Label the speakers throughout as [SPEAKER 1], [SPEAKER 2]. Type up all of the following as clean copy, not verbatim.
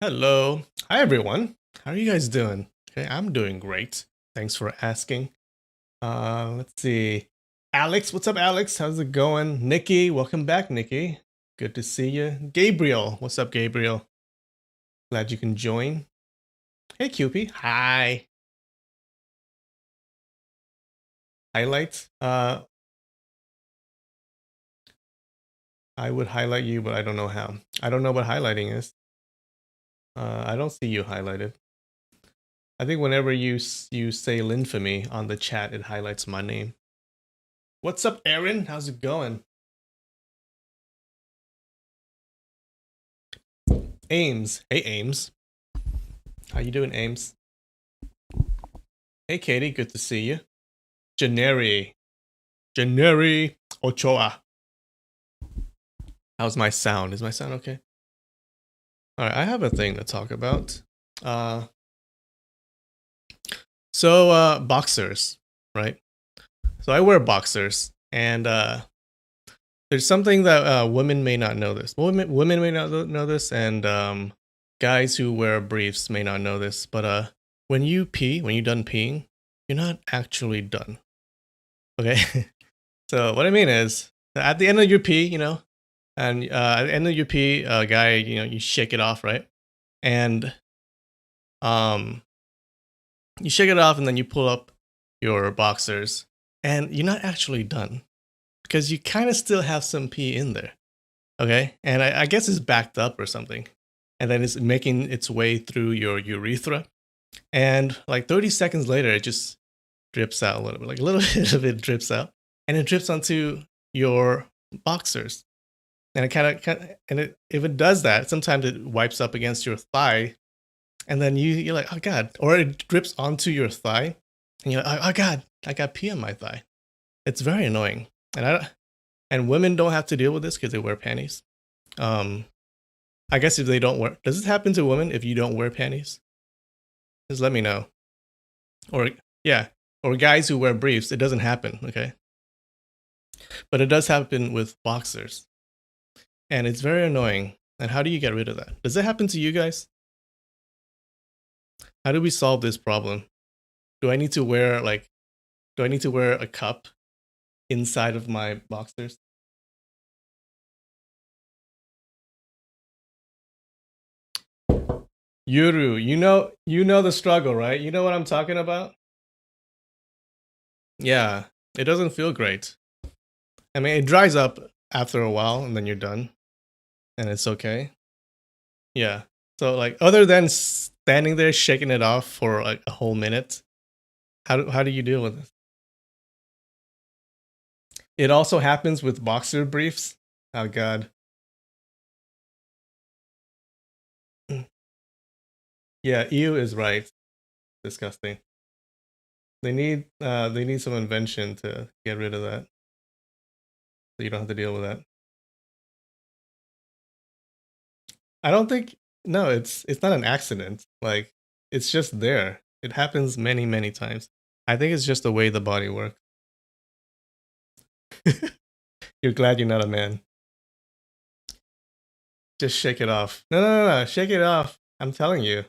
[SPEAKER 1] Hello. Hi, everyone. How are you guys doing? Okay, I'm doing great. Thanks for asking. Let's see. Alex, what's up, Alex? How's it going? Nikki, welcome back, Nikki. Good to see you. Gabriel, what's up, Gabriel? Glad you can join. Hey, Cupie. Hi. Highlights. I would highlight you, but I don't know how. I don't know what highlighting is. I don't see you highlighted. I think whenever you say Linfamy on the chat, it highlights my name. What's up, Aaron? How's it going? Ames. Hey, Ames. How you doing, Ames? Hey, Katie. Good to see you. Janeri. Janeri Ochoa. How's my sound? Is my sound okay? All right, I have a thing to talk about. Boxers, right? So I wear boxers, and there's something that women may not know this. Women may not know this, and guys who wear briefs may not know this. But when you pee, when you're done peeing, you're not actually done. Okay. So what I mean is, at the end of your pee, and at the end of your pee, guy, you shake it off, right? And you shake it off, and then you pull up your boxers, and you're not actually done because you kind of still have some pee in there. Okay, and I guess it's backed up or something, and then it's making its way through your urethra, and like 30 seconds later, it just drips out a little bit, like a little bit of it drips out, and it drips onto your boxers. And it kind of, if it does that, sometimes it wipes up against your thigh, and then you're like, oh god, or it drips onto your thigh, and you're like, oh god, I got pee on my thigh. It's very annoying, and women don't have to deal with this because they wear panties. I guess if they don't wear, does this happen to women if you don't wear panties? Just let me know. Or yeah, or guys who wear briefs, it doesn't happen, okay? But it does happen with boxers. And it's very annoying. And how do you get rid of that? Does it happen to you guys? How do we solve this problem? Do I need to wear a cup inside of my boxers? Yuru, you know the struggle, right? You know what I'm talking about? Yeah, it doesn't feel great. I mean, it dries up after a while and then you're done and it's okay. Yeah. So like other than standing there shaking it off for like a whole minute, how do you deal with it? It also happens with boxer briefs. Oh god. Yeah, ew is right. Disgusting. They need some invention to get rid of that. So you don't have to deal with that. I don't think no, it's not an accident. Like it's just there. It happens many, many times. I think it's just the way the body works. You're glad you're not a man. Just shake it off. No. Shake it off. I'm telling you.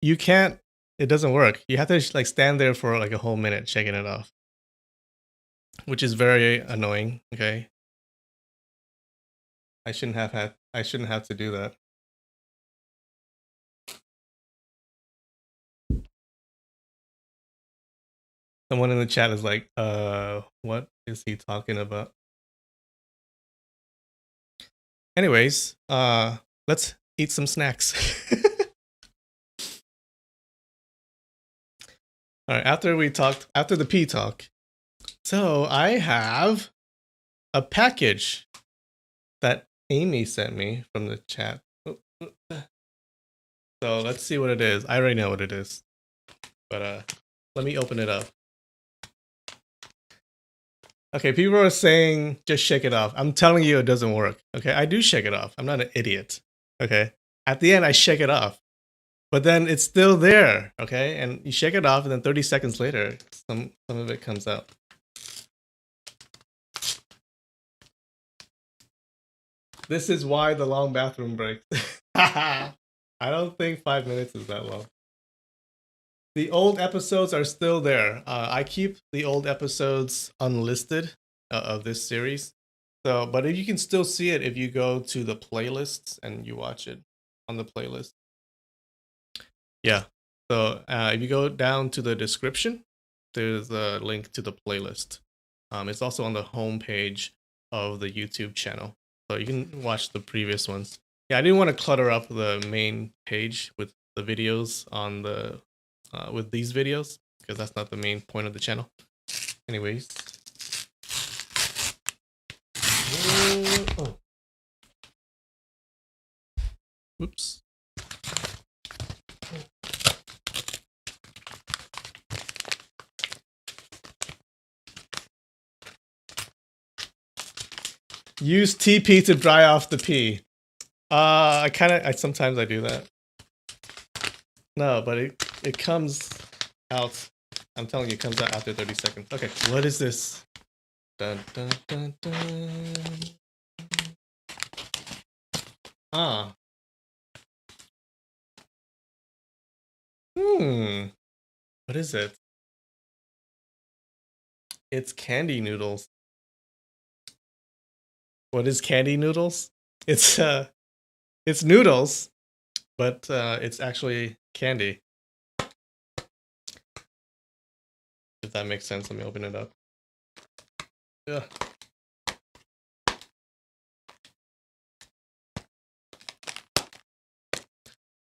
[SPEAKER 1] You can't. It doesn't work. You have to like stand there for like a whole minute shaking it off, which is very annoying. Okay. I shouldn't have to do that. Someone in the chat is like, what is he talking about? Anyways, let's eat some snacks. All right, after the pee talk. So I have a package that Amy sent me from the chat. So let's see what it is. I already know what it is, but let me open it up. Okay, people are saying just shake it off. I'm telling you, it doesn't work. Okay, I do shake it off. I'm not an idiot. Okay, at the end, I shake it off, but then it's still there. Okay, and you shake it off, and then 30 seconds later, some of it comes out. This is why the long bathroom breaks. I don't think 5 minutes is that long. The old episodes are still there. I keep the old episodes unlisted of this series. So, but you can still see it if you go to the playlists and you watch it on the playlist. Yeah. So if you go down to the description, there's a link to the playlist. It's also on the home page of the YouTube channel, so you can watch the previous ones. Yeah, I didn't want to clutter up the main page with the videos on the with these videos because that's not the main point of the channel. Anyways. Oh. Oops. Use TP to dry off the pee. I sometimes I do that. No, but it comes out. I'm telling you, it comes out after 30 seconds. Okay, what is this? Dun, dun, dun, dun. Ah. What is it? It's candy noodles. What is candy noodles? It's noodles, but it's actually candy. If that makes sense, let me open it up. Yeah.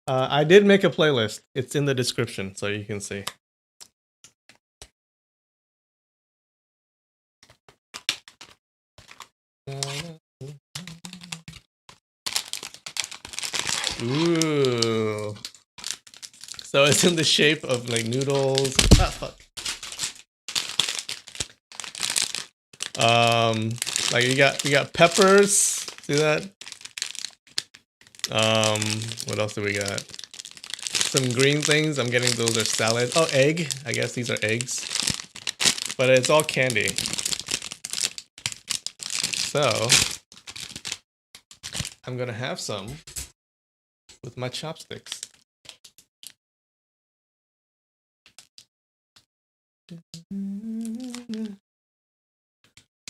[SPEAKER 1] I did make a playlist. It's in the description, so you can see. Ooh. So it's in the shape of like noodles. Ah, fuck. Like you got peppers. See that? What else do we got? Some green things. I'm getting those are salad. Oh, egg. I guess these are eggs. But it's all candy. So I'm gonna have some with my chopsticks.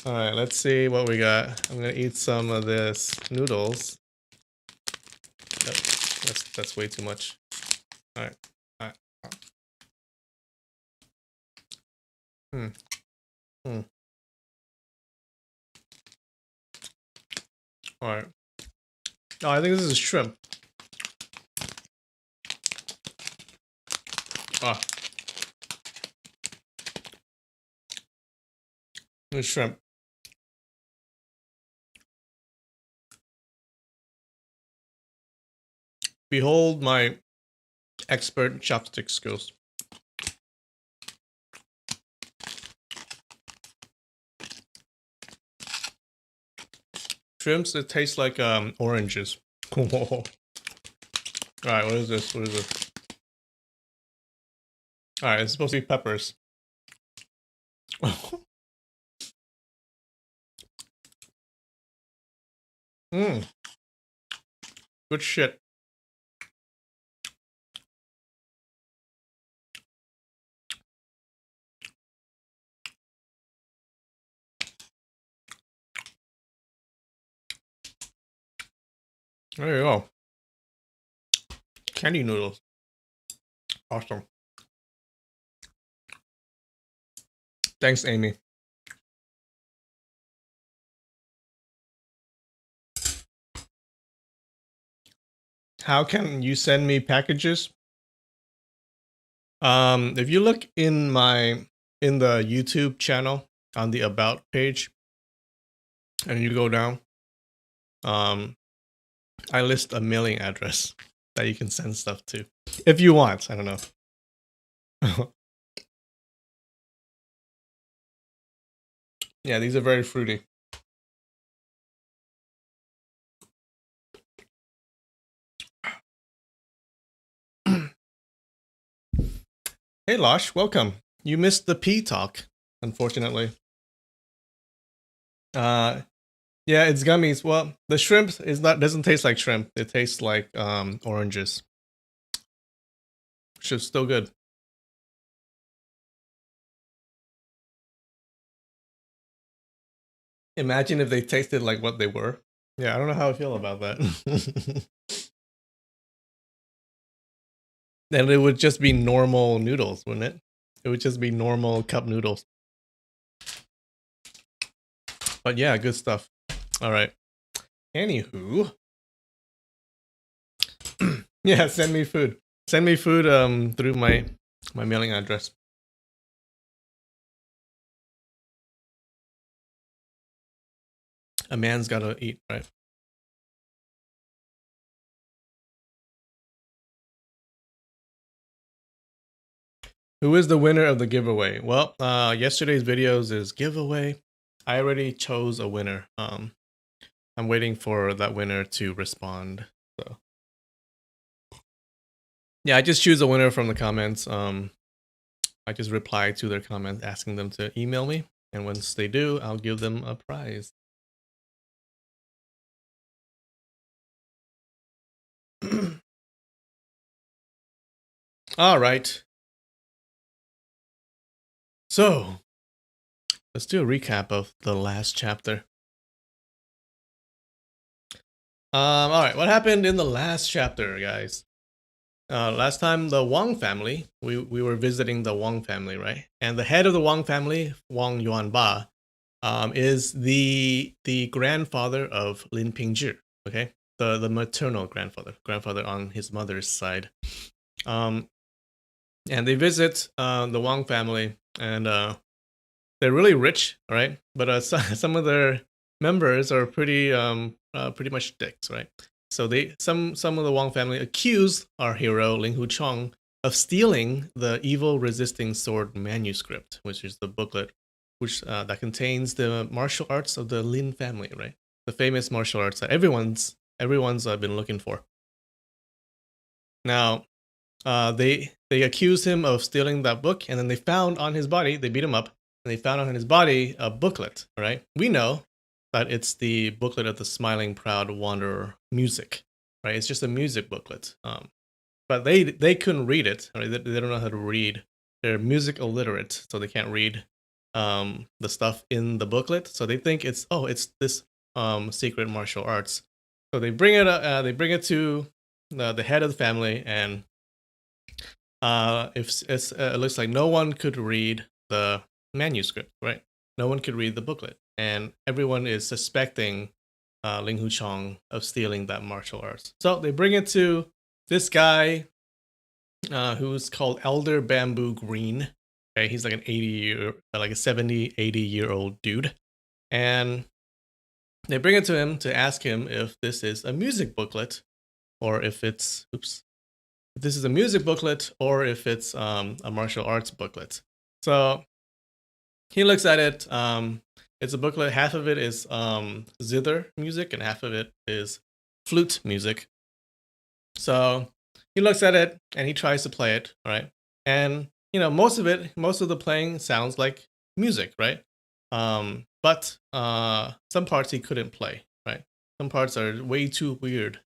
[SPEAKER 1] All right, let's see what we got. I'm gonna eat some of this noodles. Nope, that's way too much. All right, all right. All right. Oh, I think this is shrimp. Ah, this is shrimp. Behold my expert chopstick skills. Shrimps, it tastes like oranges. All right, what is this? What is this? All right, it's supposed to be peppers. Mmm. Good shit. There you go. Candy noodles. Awesome. Thanks, Amy. How can you send me packages? If you look in the YouTube channel on the about page and you go down, I list a mailing address that you can send stuff to if you want. I don't know. Yeah, these are very fruity. Hey Losh, welcome. You missed the pee talk, unfortunately. Yeah, it's gummies. Well, the shrimp is not doesn't taste like shrimp. It tastes like oranges, which is still good. Imagine if they tasted like what they were. Yeah, I don't know how I feel about that. Then it would just be normal noodles, wouldn't it? It would just be normal cup noodles. But yeah, good stuff. All right. Anywho, yeah, send me food. Send me food through my mailing address. A man's gotta eat, right? Who is the winner of the giveaway? Well, yesterday's videos is giveaway. I already chose a winner. I'm waiting for that winner to respond. So yeah, I just choose a winner from the comments. I just reply to their comments asking them to email me, and once they do, I'll give them a prize. All right. So let's do a recap of the last chapter. All right, what happened in the last chapter, guys? Last time, the Wang family, we were visiting the Wang family, right? And the head of the Wang family, Wang Yuanba, is the grandfather of Lin Pingzhi, okay? The maternal grandfather on his mother's side. And they visit the Wang family, and they're really rich, right? But some of their members are pretty much dicks, right? So some of the Wang family accuse our hero Ling Hu Chong of stealing the evil resisting sword manuscript, which is the booklet, which that contains the martial arts of the Lin family, right? The famous martial arts that everyone's been looking for. Now, they accuse him of stealing that book, and then they found on his body, they beat him up, and they found on his body a booklet, right? We know that it's the booklet of the Smiling Proud Wanderer music, right? It's just a music booklet. But they couldn't read it, right? They don't know how to read. They're music illiterate, so they can't read the stuff in the booklet. So they think it's this secret martial arts. So they bring it to the head of the family, and it looks like no one could read the manuscript, right? No one could read the booklet, and everyone is suspecting Ling Hu Chong of stealing that martial arts. So they bring it to this guy who's called Elder Bamboo Green. Okay, he's like like a 70, 80-year-old dude, and they bring it to him to ask him if this is a music booklet or if it's if this is a music booklet or if it's a martial arts booklet. So he looks at it. It's a booklet. Half of it is zither music and half of it is flute music. So he looks at it and he tries to play it, right? And most of the playing sounds like music, right? But some parts he couldn't play, right? Some parts are way too weird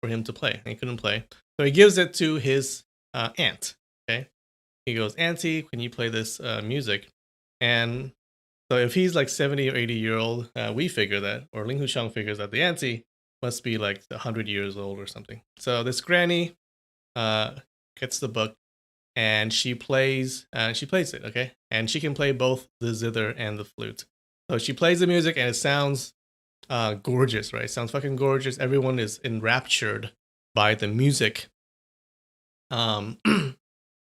[SPEAKER 1] for him to play. And he couldn't play. So he gives it to his aunt. Okay, he goes, "Auntie, can you play this music?" And so if he's like 70 or 80-year-old, we figure that, or Ling Hu Shang figures that the auntie must be like 100 years old or something. So this granny gets the book and she plays it, okay? And she can play both the zither and the flute. So she plays the music and it sounds gorgeous, right? It sounds fucking gorgeous. Everyone is enraptured by the music. And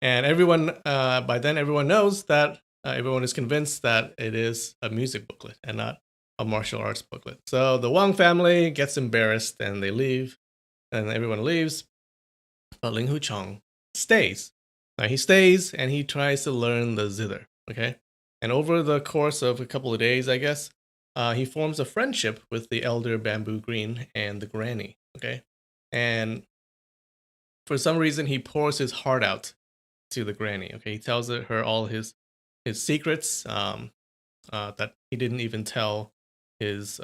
[SPEAKER 1] everyone, by then, everyone knows that everyone is convinced that it is a music booklet and not a martial arts booklet. So the Wang family gets embarrassed and they leave, and everyone leaves. But Ling Hu Chong stays. Now he stays and he tries to learn the zither. Okay, and over the course of a couple of days, I guess, he forms a friendship with the elder Bamboo Green and the granny. Okay, and for some reason he pours his heart out to the granny. Okay, he tells her all his secrets that he didn't even tell his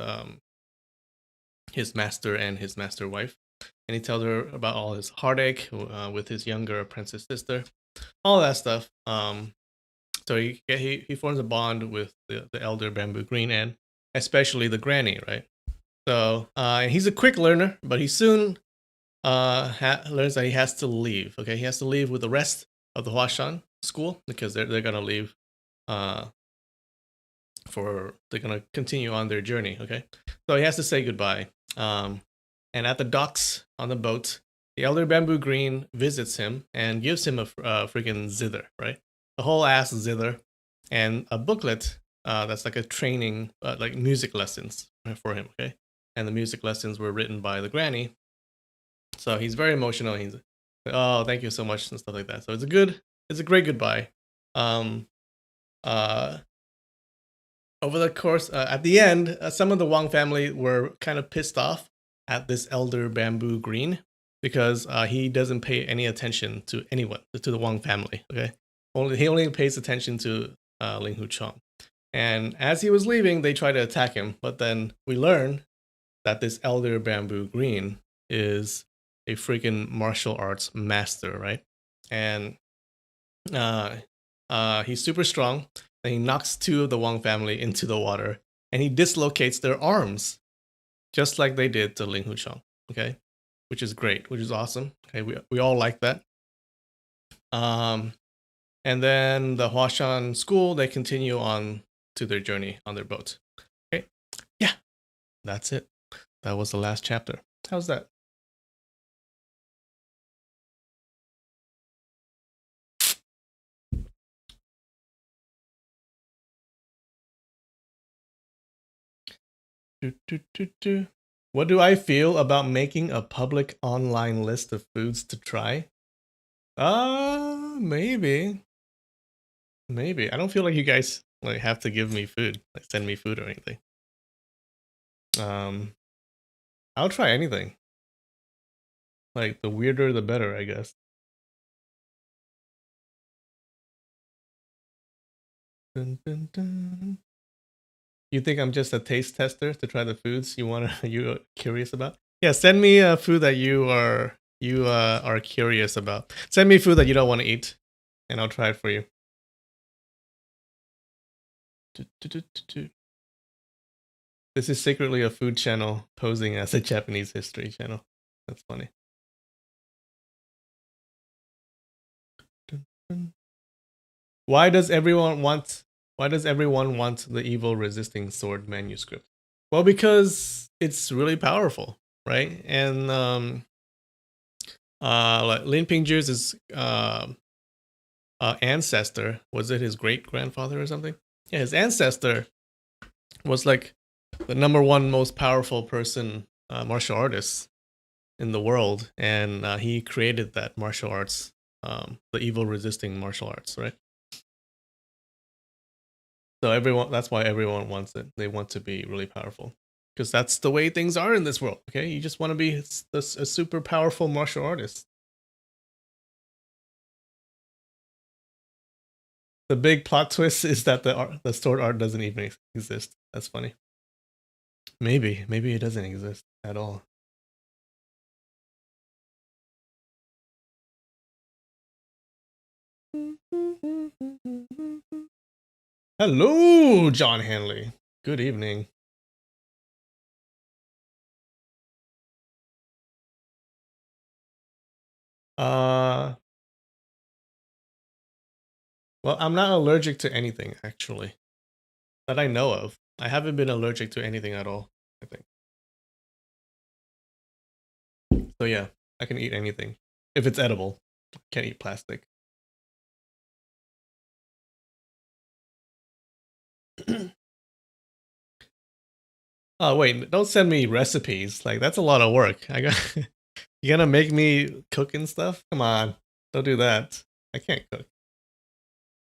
[SPEAKER 1] his master and his master wife, and he tells her about all his heartache with his younger apprentice sister, all that stuff. So he forms a bond with the elder Bamboo Green and especially the granny, right? So he's a quick learner, but he soon learns that he has to leave. Okay, he has to leave with the rest of the Huashan school because they're gonna leave uh, they're gonna continue on their journey. Okay, so he has to say goodbye. And at the docks on the boat, the elder Bamboo Green visits him and gives him a freaking zither, right? The whole ass zither, and a booklet that's like a training, like music lessons for him. Okay, and the music lessons were written by the granny, so he's very emotional. He's like, oh, thank you so much and stuff like that. So it's a great goodbye. Um, uh, Over the course, at the end, some of the Wang family were kind of pissed off at this elder Bamboo Green because he doesn't pay any attention to anyone, to the Wang family. Okay, he only pays attention to Ling Hu Chong. And as he was leaving, they tried to attack him, but then we learn that this elder Bamboo Green is a freaking martial arts master, right? And uh, he's super strong. And he knocks two of the Wang family into the water, and he dislocates their arms, just like they did to Ling Huchong. Okay, which is great, which is awesome. Okay, we all like that. And then the Huashan school, they continue on to their journey on their boat. Okay, yeah, that's it. That was the last chapter. How's that? What do I feel about making a public online list of foods to try? Maybe. Maybe. I don't feel like you guys like have to give me food, like send me food or anything. Um I'll try anything. Like the weirder the better, I guess. Dun, dun, dun. You think I'm just a taste tester to try the foods you're curious about? Yeah, send me a food that you are curious about. Send me food that you don't want to eat, and I'll try it for you. This is secretly a food channel posing as a Japanese history channel. That's funny. Why does everyone want the evil resisting sword manuscript? Well, because it's really powerful, right? And like Lin Pingzhi's ancestor, was it his great grandfather or something? Yeah, his ancestor was like the number one most powerful person, martial artist in the world, and he created that martial arts, the evil resisting martial arts, right? So that's why everyone wants it. They want to be really powerful because that's the way things are in this world. Okay, you just want to be a super powerful martial artist. The big plot twist is that the sword art doesn't even exist. That's funny. Maybe it doesn't exist at all. Hello, John Hanley. Good evening. Well, I'm not allergic to anything actually that I know of. I haven't been allergic to anything at all, I think. So yeah, I can eat anything if it's edible. Can't eat plastic. Oh wait, don't send me recipes. Like that's a lot of work. I got you gonna make me cook and stuff? Come on, don't do that. I can't cook.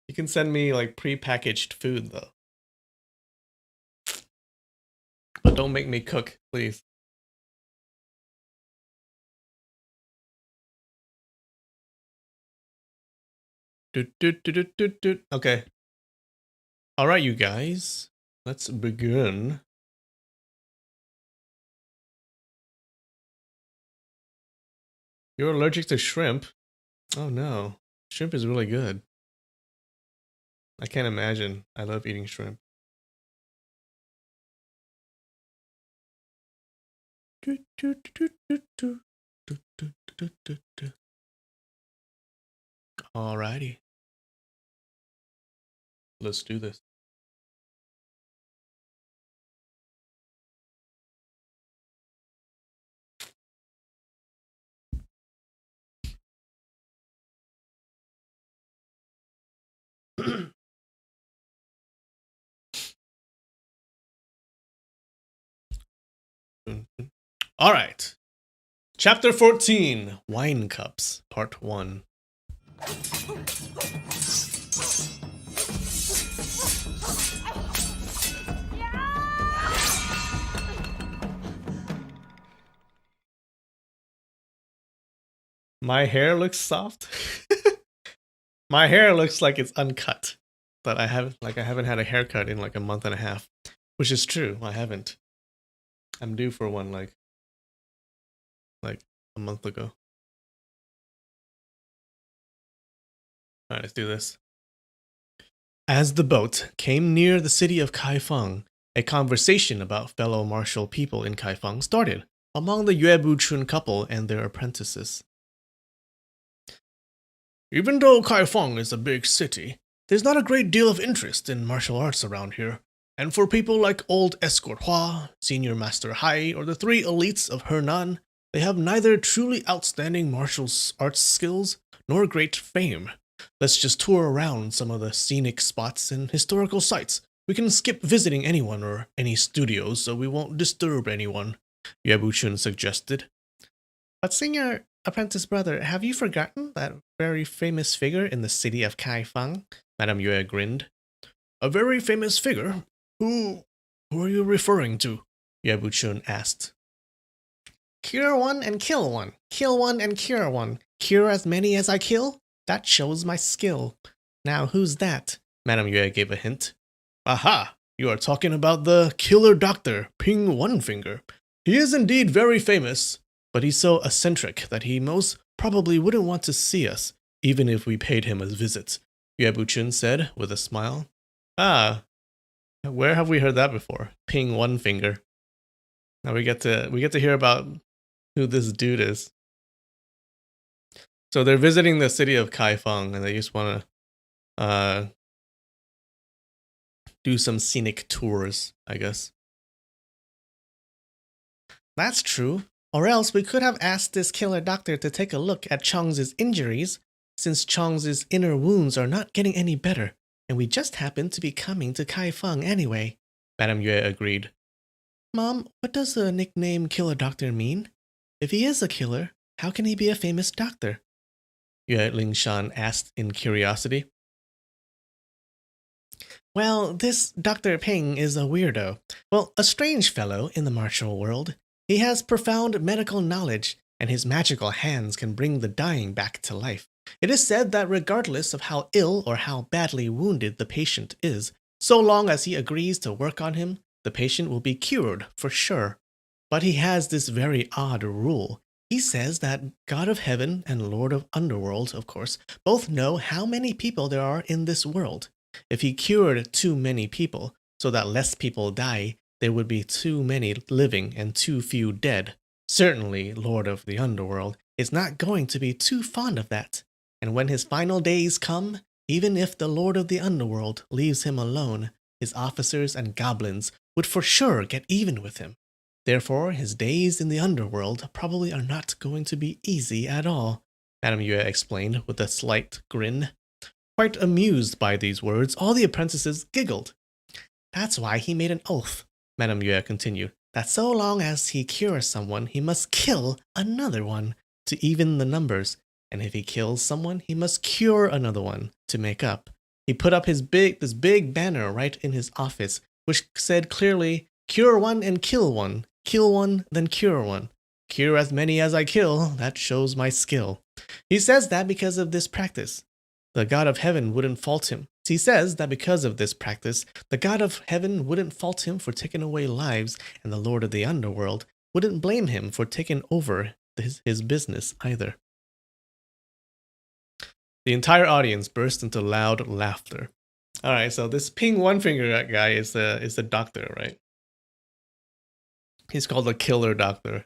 [SPEAKER 1] You can send me like pre-packaged food though, but don't make me cook, please. Okay. All right, you guys. Let's begin. You're allergic to shrimp? Oh no. Shrimp is really good. I can't imagine. I love eating shrimp. Alrighty. Let's do this. All right. Chapter 14, Wine Cups, Part 1. My hair looks soft. My hair looks like it's uncut. But I haven't had a haircut in like a month and a half. Which is true, I haven't. I'm due for one like a month ago. Alright, let's do this. As the boat came near the city of Kaifeng, a conversation about fellow martial people in Kaifeng started among the Yue Chun couple and their apprentices. Even though Kaifeng is a big city, there's not a great deal of interest in martial arts around here. And for people like old Escort Hua, Senior Master Hai, or the three elites of Hernan, they have neither truly outstanding martial arts skills nor great fame. Let's just tour around some of the scenic spots and historical sites. We can skip visiting anyone or any studios so we won't disturb anyone, Yue Chun suggested. But Senior Apprentice Brother, have you forgotten that very famous figure in the city of Kaifeng? Madame Yue grinned. A very famous figure? Who are you referring to? Yue Chun asked. Cure one and kill one. Kill one and cure one. Cure as many as I kill? That shows my skill. Now who's that? Madame Yue gave a hint. Aha! You are talking about the killer doctor, Ping One Finger. He is indeed very famous, but he's so eccentric that he most probably wouldn't want to see us, even if we paid him a visit, Yue Chun said with a smile. Ah, where have we heard that before? Ping One Finger. Now we get to hear about who this dude is. So they're visiting the city of Kaifeng and they just want to do some scenic tours, I guess. That's true. Or else we could have asked this killer doctor to take a look at Chong's injuries, since Chong's inner wounds are not getting any better, and we just happen to be coming to Kaifeng anyway, Madame Yue agreed. Mom, what does the nickname Killer Doctor mean? If he is a killer, how can he be a famous doctor? Yue Lingshan asked in curiosity. Well, this Dr. Ping is a weirdo. Well, a strange fellow in the martial world. He has profound medical knowledge, and his magical hands can bring the dying back to life. It is said that regardless of how ill or how badly wounded the patient is, so long as he agrees to work on him, the patient will be cured for sure. But he has this very odd rule. He says that God of Heaven and Lord of Underworld, of course, both know how many people there are in this world. If he cured too many people, so that less people die, there would be too many living and too few dead. Certainly, Lord of the Underworld is not going to be too fond of that. And when his final days come, even if the Lord of the Underworld leaves him alone, his officers and goblins would for sure get even with him. Therefore, his days in the Underworld probably are not going to be easy at all, Madame Yue explained with a slight grin. Quite amused by these words, all the apprentices giggled. That's why he made an oath, Madame Yue continued, that so long as he cures someone, he must kill another one to even the numbers, and if he kills someone, he must cure another one to make up. He put up this big banner right in his office, which said clearly, cure one and kill one then cure one. Cure as many as I kill, that shows my skill. He says that because of this practice. The God of Heaven wouldn't fault him. He says that because of this practice, the God of Heaven wouldn't fault him for taking away lives, and the Lord of the Underworld wouldn't blame him for taking over his business either. The entire audience burst into loud laughter. All right, so this Ping One Finger guy is the doctor, right? He's called the killer doctor.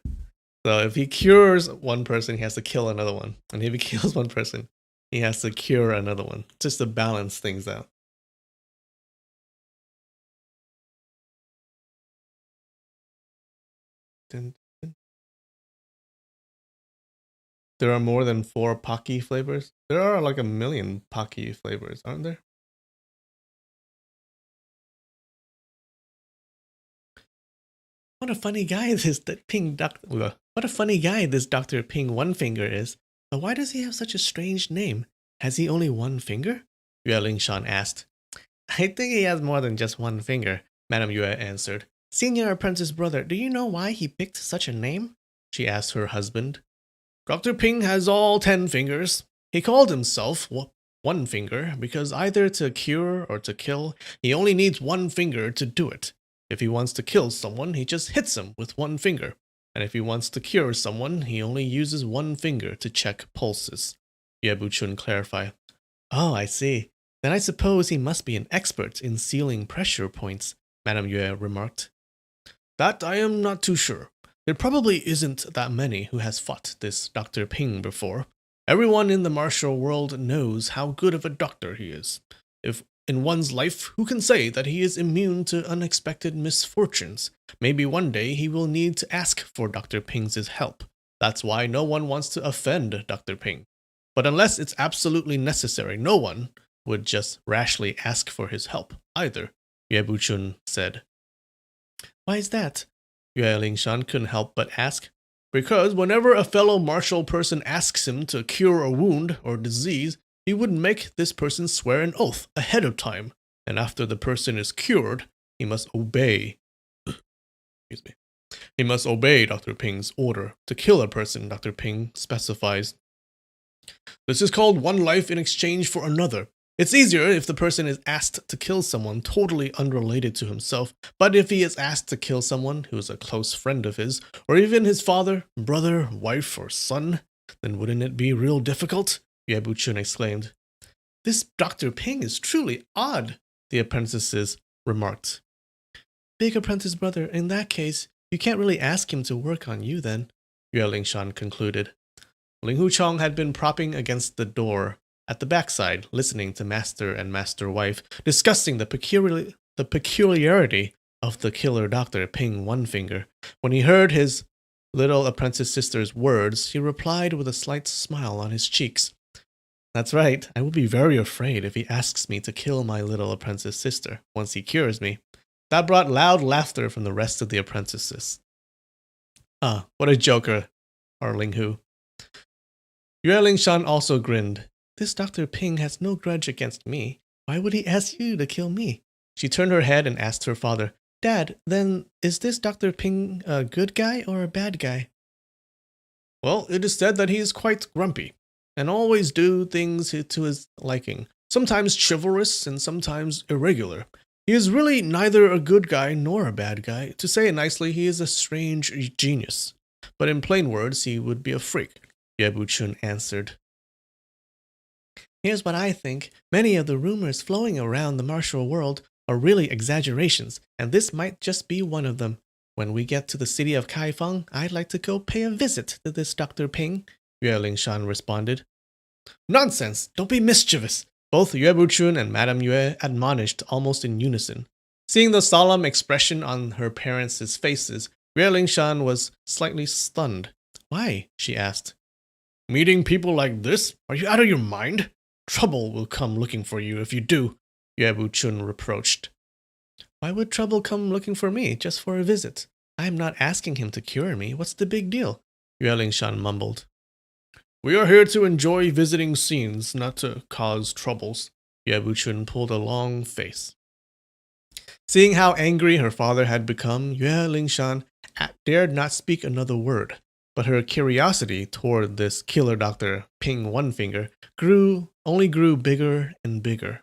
[SPEAKER 1] So if he cures one person, he has to kill another one. And if he kills one person, he has to cure another one. Just to balance things out. Dun, dun. There are more than 4 Pocky flavors? There are like 1,000,000 Pocky flavors, aren't there? What a funny guy this Ping Doctor. What a funny guy this Doctor Ping One Finger is. But why does he have such a strange name? Has he only one finger? Yue Lingshan asked. I think he has more than just one finger, Madame Yue answered. Senior apprentice brother, do you know why he picked such a name? She asked her husband. Dr. Ping has all 10 fingers. He called himself One Finger because either to cure or to kill, he only needs one finger to do it. If he wants to kill someone, he just hits him with one finger. And if he wants to cure someone, he only uses one finger to check pulses. Yue Buchun clarified. Oh, I see. Then I suppose he must be an expert in sealing pressure points, Madame Yue remarked. That I am not too sure. There probably isn't that many who has fought this Dr. Ping before. Everyone in the martial world knows how good of a doctor he is. If in one's life, who can say that he is immune to unexpected misfortunes? Maybe one day he will need to ask for Dr. Ping's help. That's why no one wants to offend Dr. Ping. But unless it's absolutely necessary, no one would just rashly ask for his help either, Yue Buchun said. Why is that? Yue Lingshan couldn't help but ask. Because whenever a fellow martial person asks him to cure a wound or disease, he would make this person swear an oath ahead of time, and after the person is cured, he must obey. Excuse me. He must obey Dr. Ping's order to kill a person, Dr. Ping specifies. This is called one life in exchange for another. It's easier if the person is asked to kill someone totally unrelated to himself, but if he is asked to kill someone who is a close friend of his, or even his father, brother, wife, or son, then wouldn't it be real difficult? Yue Buchun exclaimed. This Dr. Ping is truly odd, the apprentices remarked. Big apprentice brother, in that case, you can't really ask him to work on you then, Yue Lingshan concluded. Ling Huchong had been propping against the door at the backside, listening to master and master wife discussing the peculiarity of the killer Dr. Ping One Finger. When he heard his little apprentice sister's words, he replied with a slight smile on his cheeks. That's right, I will be very afraid if he asks me to kill my little apprentice sister once he cures me. That brought loud laughter from the rest of the apprentices. Ah, what a joker, our Ling Hu. Yue Lingshan also grinned. This Dr. Ping has no grudge against me. Why would he ask you to kill me? She turned her head and asked her father, Dad, then is this Dr. Ping a good guy or a bad guy? Well, it is said that he is quite grumpy, and always do things to his liking, sometimes chivalrous and sometimes irregular. He is really neither a good guy nor a bad guy. To say it nicely, he is a strange genius. But in plain words, he would be a freak, Yue Buchun answered. Here's what I think. Many of the rumors flowing around the martial world are really exaggerations, and this might just be one of them. When we get to the city of Kaifeng, I'd like to go pay a visit to this Dr. Ping, Yue Lingshan responded. Nonsense! Don't be mischievous! Both Yue Buchun and Madame Yue admonished almost in unison. Seeing the solemn expression on her parents' faces, Yue Lingshan was slightly stunned. Why? She asked. Meeting people like this? Are you out of your mind? Trouble will come looking for you if you do, Yue Buchun reproached. Why would trouble come looking for me, just for a visit? I am not asking him to cure me. What's the big deal? Yue Lingshan mumbled. We are here to enjoy visiting scenes, not to cause troubles. Yue Buchun pulled a long face. Seeing how angry her father had become, Yue Lingshan dared not speak another word. But her curiosity toward this killer Dr. Ping One Finger only grew bigger and bigger.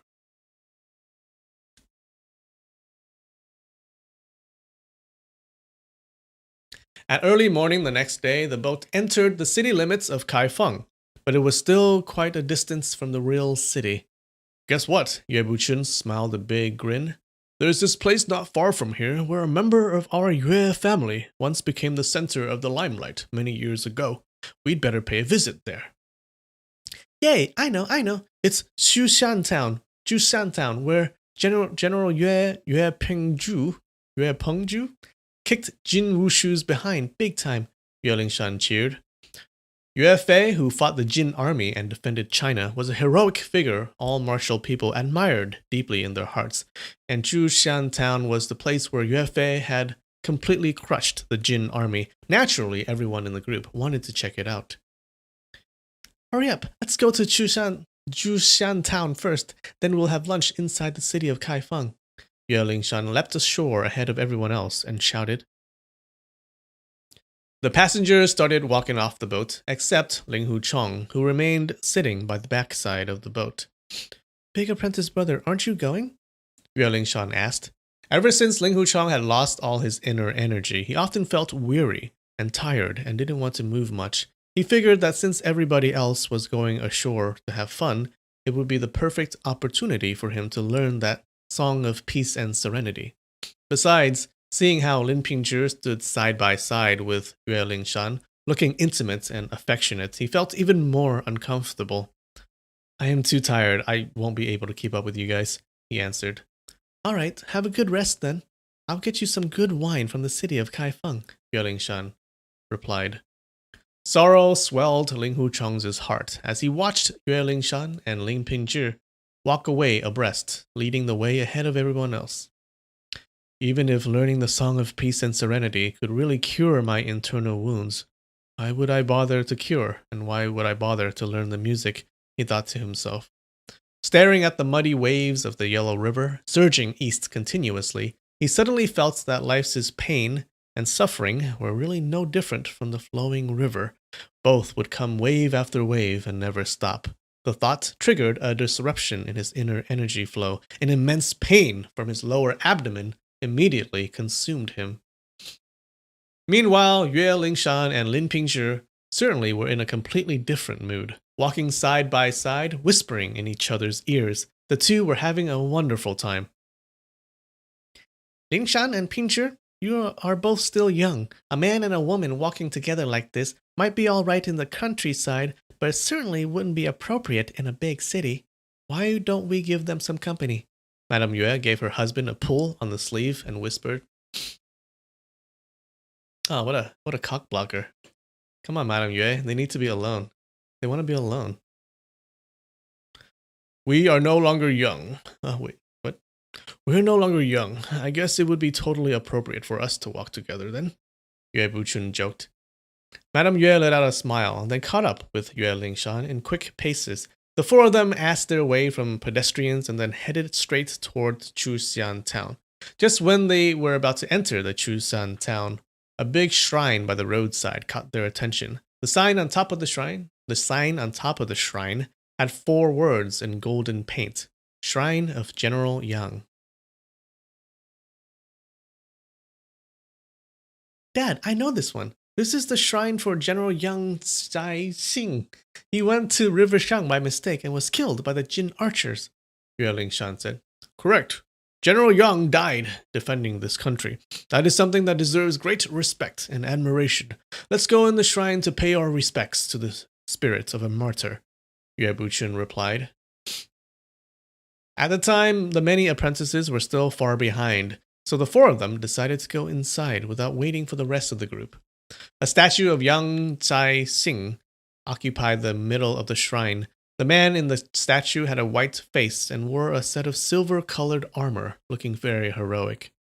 [SPEAKER 1] At early morning the next day, the boat entered the city limits of Kaifeng. but it was still quite a distance from the real city. Guess what? Yue Buchun smiled a big grin. There's this place not far from here where a member of our Yue family once became the center of the limelight many years ago. We'd better pay a visit there. Yay, I know. It's Shushan Town, where General Yue Pengju kicked Jin Wushu's behind big time, Yue Lingshan cheered. Yue Fei, who fought the Jin army and defended China, was a heroic figure all martial people admired deeply in their hearts, and Jushan Town was the place where Yue Fei had completely crushed the Jin army. Naturally, everyone in the group wanted to check it out. Hurry up, let's go to Jushan Town first, then we'll have lunch inside the city of Kaifeng. Yue Lingshan leapt ashore ahead of everyone else and shouted. The passengers started walking off the boat, except Ling Hu Chong, who remained sitting by the backside of the boat. Big apprentice brother, aren't you going? Yue Lingshan asked. Ever since Ling Hu Chong had lost all his inner energy, he often felt weary and tired and didn't want to move much. He figured that since everybody else was going ashore to have fun, it would be the perfect opportunity for him to learn that song of peace and serenity. Besides, seeing how Lin Pingzhi stood side by side with Yue Lingshan, looking intimate and affectionate, he felt even more uncomfortable. I am too tired. I won't be able to keep up with you guys, he answered. All right, have a good rest then. I'll get you some good wine from the city of Kaifeng, Yue Lingshan replied. Sorrow swelled Ling Hu Chong's heart as he watched Yue Lingshan and Lin Pingzhi walk away abreast, leading the way ahead of everyone else. Even if learning the Song of Peace and Serenity could really cure my internal wounds, why would I bother to cure, and why would I bother to learn the music, he thought to himself. Staring at the muddy waves of the Yellow River, surging east continuously, he suddenly felt that life's pain and suffering were really no different from the flowing river. Both would come wave after wave and never stop. The thought triggered a disruption in his inner energy flow. An immense pain from his lower abdomen immediately consumed him. Meanwhile, Yue Lingshan and Lin Pingzhi certainly were in a completely different mood. Walking side by side, whispering in each other's ears, the two were having a wonderful time. Lingshan and Pingzhi, you are both still young. A man and a woman walking together like this might be all right in the countryside, but it certainly wouldn't be appropriate in a big city. Why don't we give them some company? Madame Yue gave her husband a pull on the sleeve and whispered. Oh, what a cock blocker. Come on, Madame Yue, they need to be alone. They want to be alone. We are no longer young. Wait, what? We're no longer young. I guess it would be totally appropriate for us to walk together then, Yue Buchun joked. Madame Yue let out a smile, then caught up with Yue Lingshan in quick paces. The four of them asked their way from pedestrians and then headed straight toward Chuxian Town. Just when they were about to enter the Chuxian Town, a big shrine by the roadside caught their attention. The sign on top of the shrine had 4 words in golden paint. Shrine of General Yang. Dad, I know this one. This is the shrine for General Yang Xing. He went to River Shang by mistake and was killed by the Jin archers, Yue Lingshan said. Correct. General Yang died defending this country. That is something that deserves great respect and admiration. Let's go in the shrine to pay our respects to the spirit of a martyr, Yue Buchun replied. At the time, the many apprentices were still far behind, so the 4 of them decided to go inside without waiting for the rest of the group. A statue of Yang Xing occupied the middle of the shrine. The man in the statue had a white face and wore a set of silver-colored armor, looking very heroic.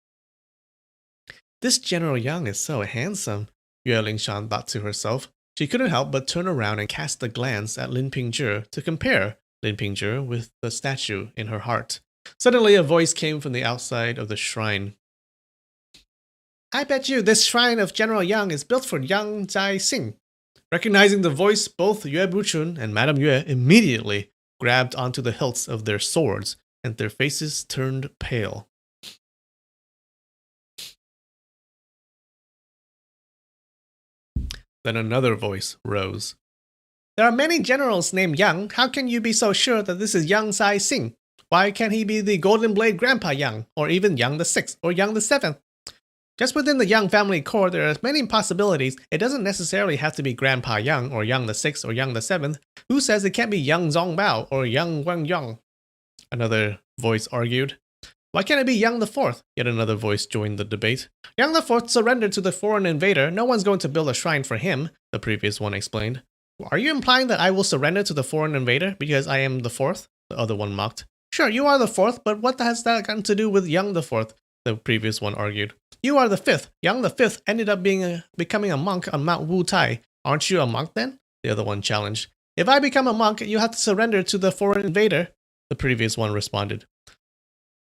[SPEAKER 1] This General Yang is so handsome, Yue Lingshan thought to herself. She couldn't help but turn around and cast a glance at Lin Pingzhi to compare Lin Pingzhi with the statue in her heart. Suddenly, a voice came from the outside of the shrine. I bet you this shrine of General Yang is built for Yang Xing. Recognizing the voice, both Yue Buchun and Madame Yue immediately grabbed onto the hilts of their swords, and their faces turned pale. Then another voice rose. There are many generals named Yang. How can you be so sure that this is Yang Sai Sing? Why can't he be the Golden Blade Grandpa Yang, or even Yang the Sixth, or Yang the Seventh? Just within the Yang family core, there are many possibilities. It doesn't necessarily have to be Grandpa Yang, or Yang the Sixth, or Yang the Seventh. Who says it can't be Yang Zongbao, or Yang Wengyang? Another voice argued. Why can't it be Yang the Fourth? Yet another voice joined the debate. Yang the Fourth surrendered to the foreign invader. No one's going to build a shrine for him, the previous one explained. Are you implying that I will surrender to the foreign invader because I am the fourth? The other one mocked. Sure, you are the fourth, but what has that got to do with Yang the Fourth? The previous one argued. You are the fifth. Yang the Fifth ended up becoming a monk on Mount Wu Tai. Aren't you a monk then? The other one challenged. If I become a monk, you have to surrender to the foreign invader, the previous one responded.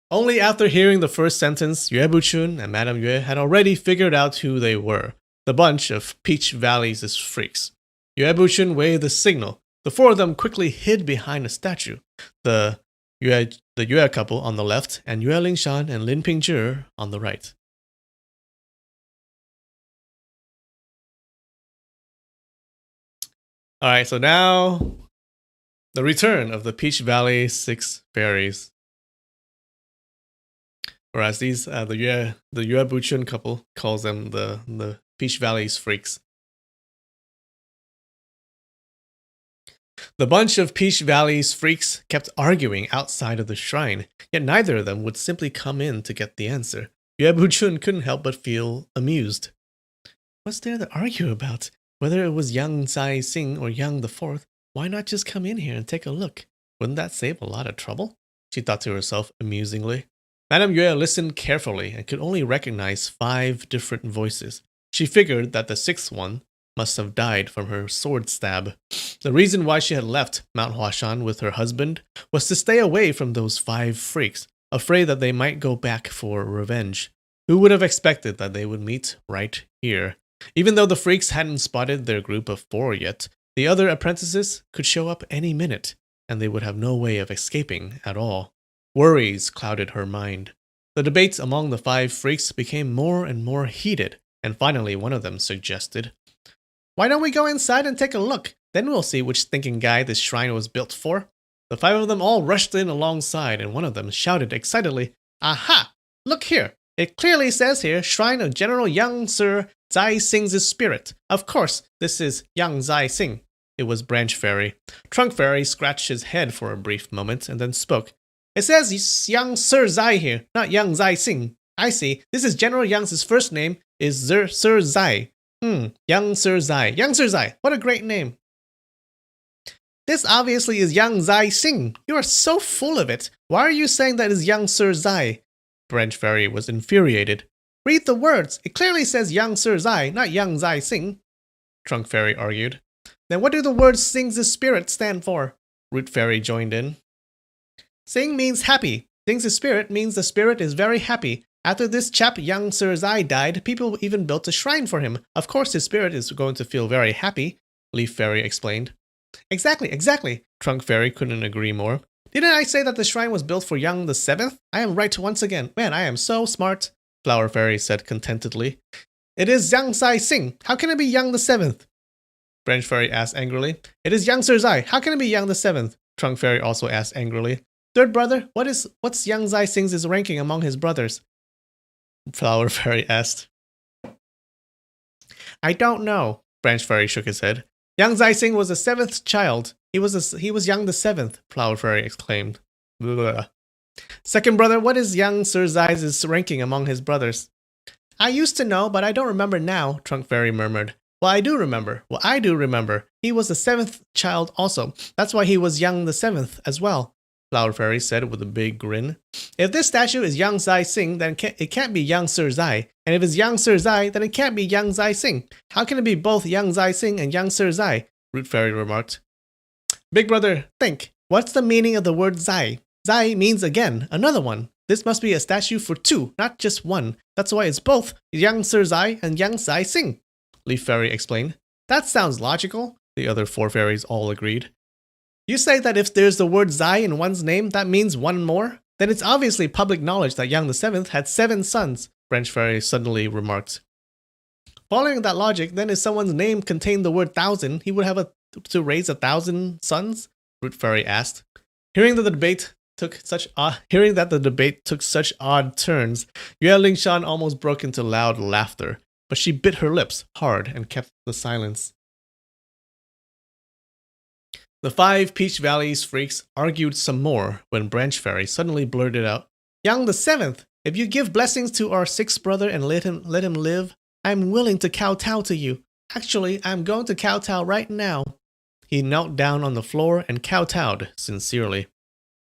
[SPEAKER 1] Only after hearing the first sentence, Yue Buchun and Madame Yue had already figured out who they were. The bunch of Peach Valley's freaks. Yue Buchun waved the signal. The four of them quickly hid behind a statue. The Yue couple on the left, and Yue Lingshan and Lin Pingzhi on the right. Alright, so now the return of the Peach Valley Six Fairies. Whereas these, the Yue Buchun couple calls them the Peach Valley's freaks. The bunch of Peach Valley's freaks kept arguing outside of the shrine, yet neither of them would simply come in to get the answer. Yue Buchun couldn't help but feel amused. What's there to argue about? Whether it was Yang Zai Sing or Yang the Fourth, why not just come in here and take a look? Wouldn't that save a lot of trouble? She thought to herself amusingly. Madame Yue listened carefully and could only recognize 5 different voices. She figured that the 6th one must have died from her sword stab. The reason why she had left Mount Huashan with her husband was to stay away from those 5 freaks, afraid that they might go back for revenge. Who would have expected that they would meet right here? Even though the freaks hadn't spotted their group of 4 yet, the other apprentices could show up any minute, and they would have no way of escaping at all. Worries clouded her mind. The debates among the 5 freaks became more and more heated, and finally one of them suggested, why don't we go inside and take a look? Then we'll see which thinking guy this shrine was built for. The 5 of them all rushed in alongside, and one of them shouted excitedly, Aha! Look here! It clearly says here, Shrine of General Yang Sir Zai Sing's spirit. Of course, this is Yang Zai Sing. It was Branch Fairy. Trunk Fairy scratched his head for a brief moment and then spoke. It says Yang Sir Zai here, not Yang Zai Sing. I see. This is General Yang's first name is Sir Zai. Yang Sir Zai. Yang Sir Zai. What a great name. This obviously is Yang Zai Sing. You are so full of it. Why are you saying that is Yang Sir Zai? Branch Fairy was infuriated. Read the words. It clearly says Yang Sir Zai, not Yang Zai Sing. Trunk Fairy argued. Then what do the words Sing's spirit stand for? Root Fairy joined in. Sing means happy. Sing's spirit means the spirit is very happy. After this chap Yang Sir Zai died, people even built a shrine for him. Of course his spirit is going to feel very happy, Leaf Fairy explained. Exactly. Trunk Fairy couldn't agree more. Didn't I say that the shrine was built for Yang the 7th? I am right once again. Man, I am so smart, Flower Fairy said contentedly. It is Yang Zai Sing. How can it be Yang the 7th? Branch Fairy asked angrily. It is Yang Sir Zai. How can it be Yang the 7th? Trunk Fairy also asked angrily. Third brother, what's Yang Zai Sing's ranking among his brothers? Flower Fairy asked. I don't know. Branch Fairy shook his head. Yang Zai Sing was the 7th child. He was Yang the 7th, Flower Fairy exclaimed. Blah. Second brother, what is Yang Sir Zai's ranking among his brothers? I used to know, but I don't remember now, Trunk Fairy murmured. Well, I do remember. He was the 7th child also. That's why he was Yang the 7th as well, Flower Fairy said with a big grin. If this statue is Yang Zai Sing, then it can't be Yang Sir Zai. And if it's Yang Sir Zai, then it can't be Yang Zai Sing. How can it be both Yang Zai Sing and Yang Sir Zai? Root Fairy remarked. Big brother, think. What's the meaning of the word Zai? Zai means again, another one. This must be a statue for 2, not just 1. That's why it's both Yang Sir Zai and Yang Zai Sing, Leaf Fairy explained. That sounds logical, the other 4 fairies all agreed. You say that if there's the word Zai in one's name, that means 1 more? Then it's obviously public knowledge that Yang the 7th had 7 sons, Branch Fairy suddenly remarked. Following that logic, then if someone's name contained the word 1,000, he would have to raise 1,000 sons? Root Fairy asked. Hearing that the debate took such odd turns, Yue Lingshan almost broke into loud laughter, but she bit her lips hard and kept the silence. The 5 Peach Valley's freaks argued some more when Branch Fairy suddenly blurted out, Yang the 7th, if you give blessings to our 6th brother and let him live, I'm willing to kowtow to you. Actually, I'm going to kowtow right now. He knelt down on the floor and kowtowed sincerely.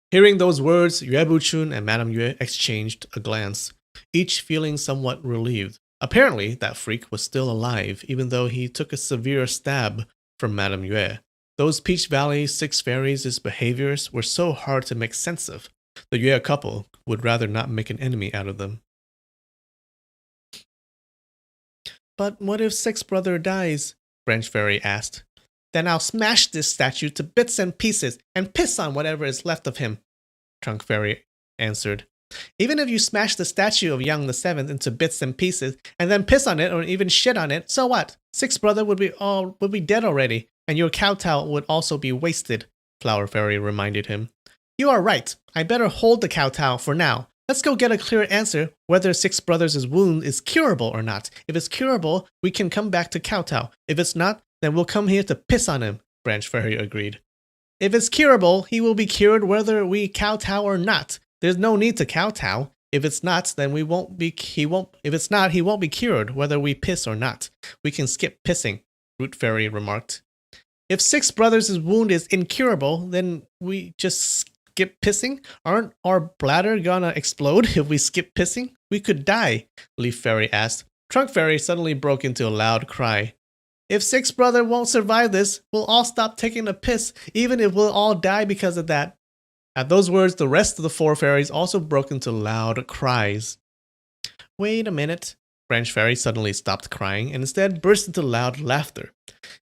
[SPEAKER 1] Hearing those words, Yue Buchun and Madame Yue exchanged a glance, each feeling somewhat relieved. Apparently, that freak was still alive, even though he took a severe stab from Madame Yue. Those Peach Valley 6 fairies' behaviors were so hard to make sense of. The Yue couple would rather not make an enemy out of them. But what if 6th brother dies? Branch Fairy asked. Then I'll smash this statue to bits and pieces and piss on whatever is left of him, Trunk Fairy answered. Even if you smash the statue of Yang the 7th into bits and pieces and then piss on it or even shit on it, so what? 6th brother would be dead already, and your kowtow would also be wasted, Flower Fairy reminded him. You are right. I better hold the kowtow for now. Let's go get a clear answer whether 6th brother's wound is curable or not. If it's curable, we can come back to kowtow. If it's not, then we'll come here to piss on him, Branch Fairy agreed. If it's curable, he will be cured whether we kowtow or not. There's no need to kowtow. If it's not, then he won't be cured whether we piss or not. We can skip pissing, Root Fairy remarked. If 6th brother's wound is incurable, then we just skip pissing? Aren't our bladder gonna explode if we skip pissing? We could die, Leaf Fairy asked. Trunk Fairy suddenly broke into a loud cry. If 6th brother won't survive this, we'll all stop taking a piss, even if we'll all die because of that. At those words, the rest of the 4 fairies also broke into loud cries. Wait a minute. Branch Fairy suddenly stopped crying and instead burst into loud laughter.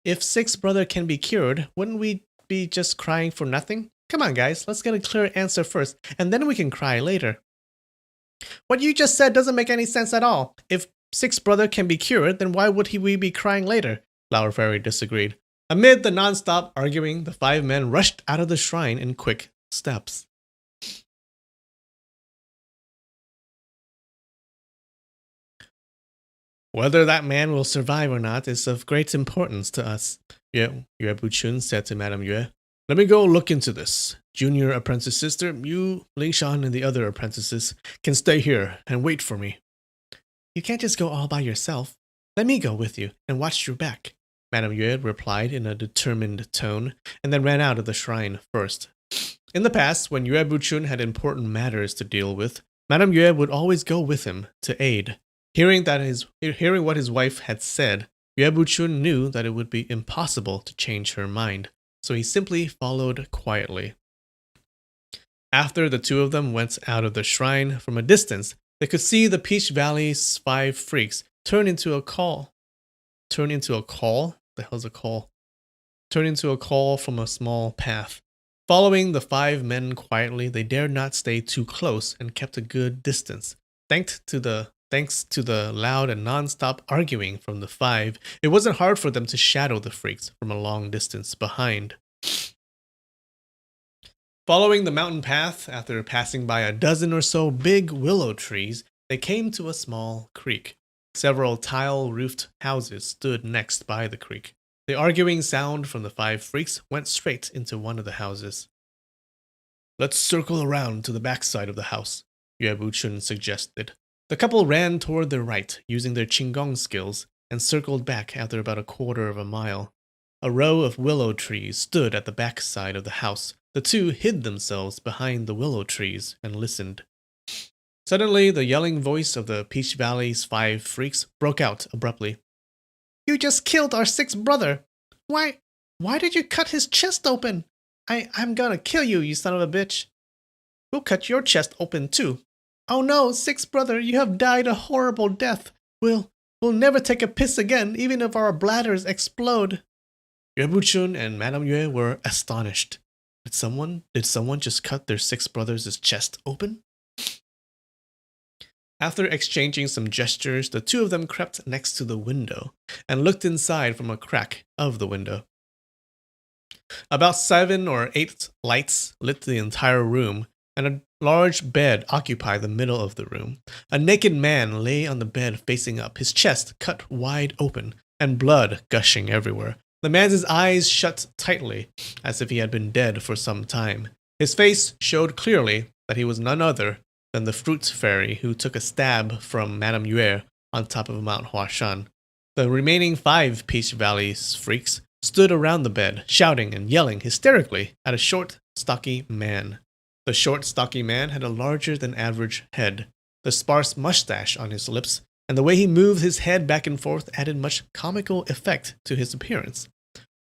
[SPEAKER 1] If 6th brother can be cured, wouldn't we be just crying for nothing? Come on, guys, let's get a clear answer first, and then we can cry later. What you just said doesn't make any sense at all. If 6th brother can be cured, then why would we be crying later? Flower Fairy disagreed. Amid the non-stop arguing, the 5 men rushed out of the shrine in quick steps. Whether that man will survive or not is of great importance to us, Yue Buchun said to Madame Yue. Let me go look into this. Junior apprentice sister, you, Lingshan, and the other apprentices can stay here and wait for me. You can't just go all by yourself. Let me go with you and watch your back, Madame Yue replied in a determined tone, and then ran out of the shrine first. In the past, when Yue Buchun had important matters to deal with, Madame Yue would always go with him to aid. Hearing what his wife had said, Yue Buchun knew that it would be impossible to change her mind, so he simply followed quietly. After the 2 of them went out of the shrine, from a distance, they could see the Peach Valley's 5 freaks turn into a call? The hell's a call? Turn into a call from a small path. Following the 5 men quietly, they dared not stay too close and kept a good distance. Thanks to the loud and non-stop arguing from the 5, it wasn't hard for them to shadow the freaks from a long distance behind. Following the mountain path, after passing by a dozen or so big willow trees, they came to a small creek. Several tile-roofed houses stood next by the creek. The arguing sound from the 5 freaks went straight into one of the houses. Let's circle around to the backside of the house, Yue Buchun suggested. The couple ran toward their right, using their Qinggong skills, and circled back after about a quarter of a mile. A row of willow trees stood at the backside of the house. The 2 hid themselves behind the willow trees and listened. Suddenly, the yelling voice of the Peach Valley's 5 freaks broke out abruptly. You just killed our 6th brother. Why did you cut his chest open? I'm gonna kill you, you son of a bitch. We'll cut your chest open too. Oh no, 6th brother, you have died a horrible death. We'll never take a piss again, even if our bladders explode. Yue Buchun and Madame Yue were astonished. Did someone just cut their 6th brother's chest open? After exchanging some gestures, the 2 of them crept next to the window and looked inside from a crack of the window. About 7 or 8 lights lit the entire room, and a large bed occupied the middle of the room. A naked man lay on the bed facing up, his chest cut wide open, and blood gushing everywhere. The man's eyes shut tightly, as if he had been dead for some time. His face showed clearly that he was none other than the fruit fairy who took a stab from Madame Yue on top of Mount Huashan. The remaining 5 Peach Valley freaks stood around the bed, shouting and yelling hysterically at a short, stocky man. The short, stocky man had a larger than average head, the sparse mustache on his lips, and the way he moved his head back and forth added much comical effect to his appearance.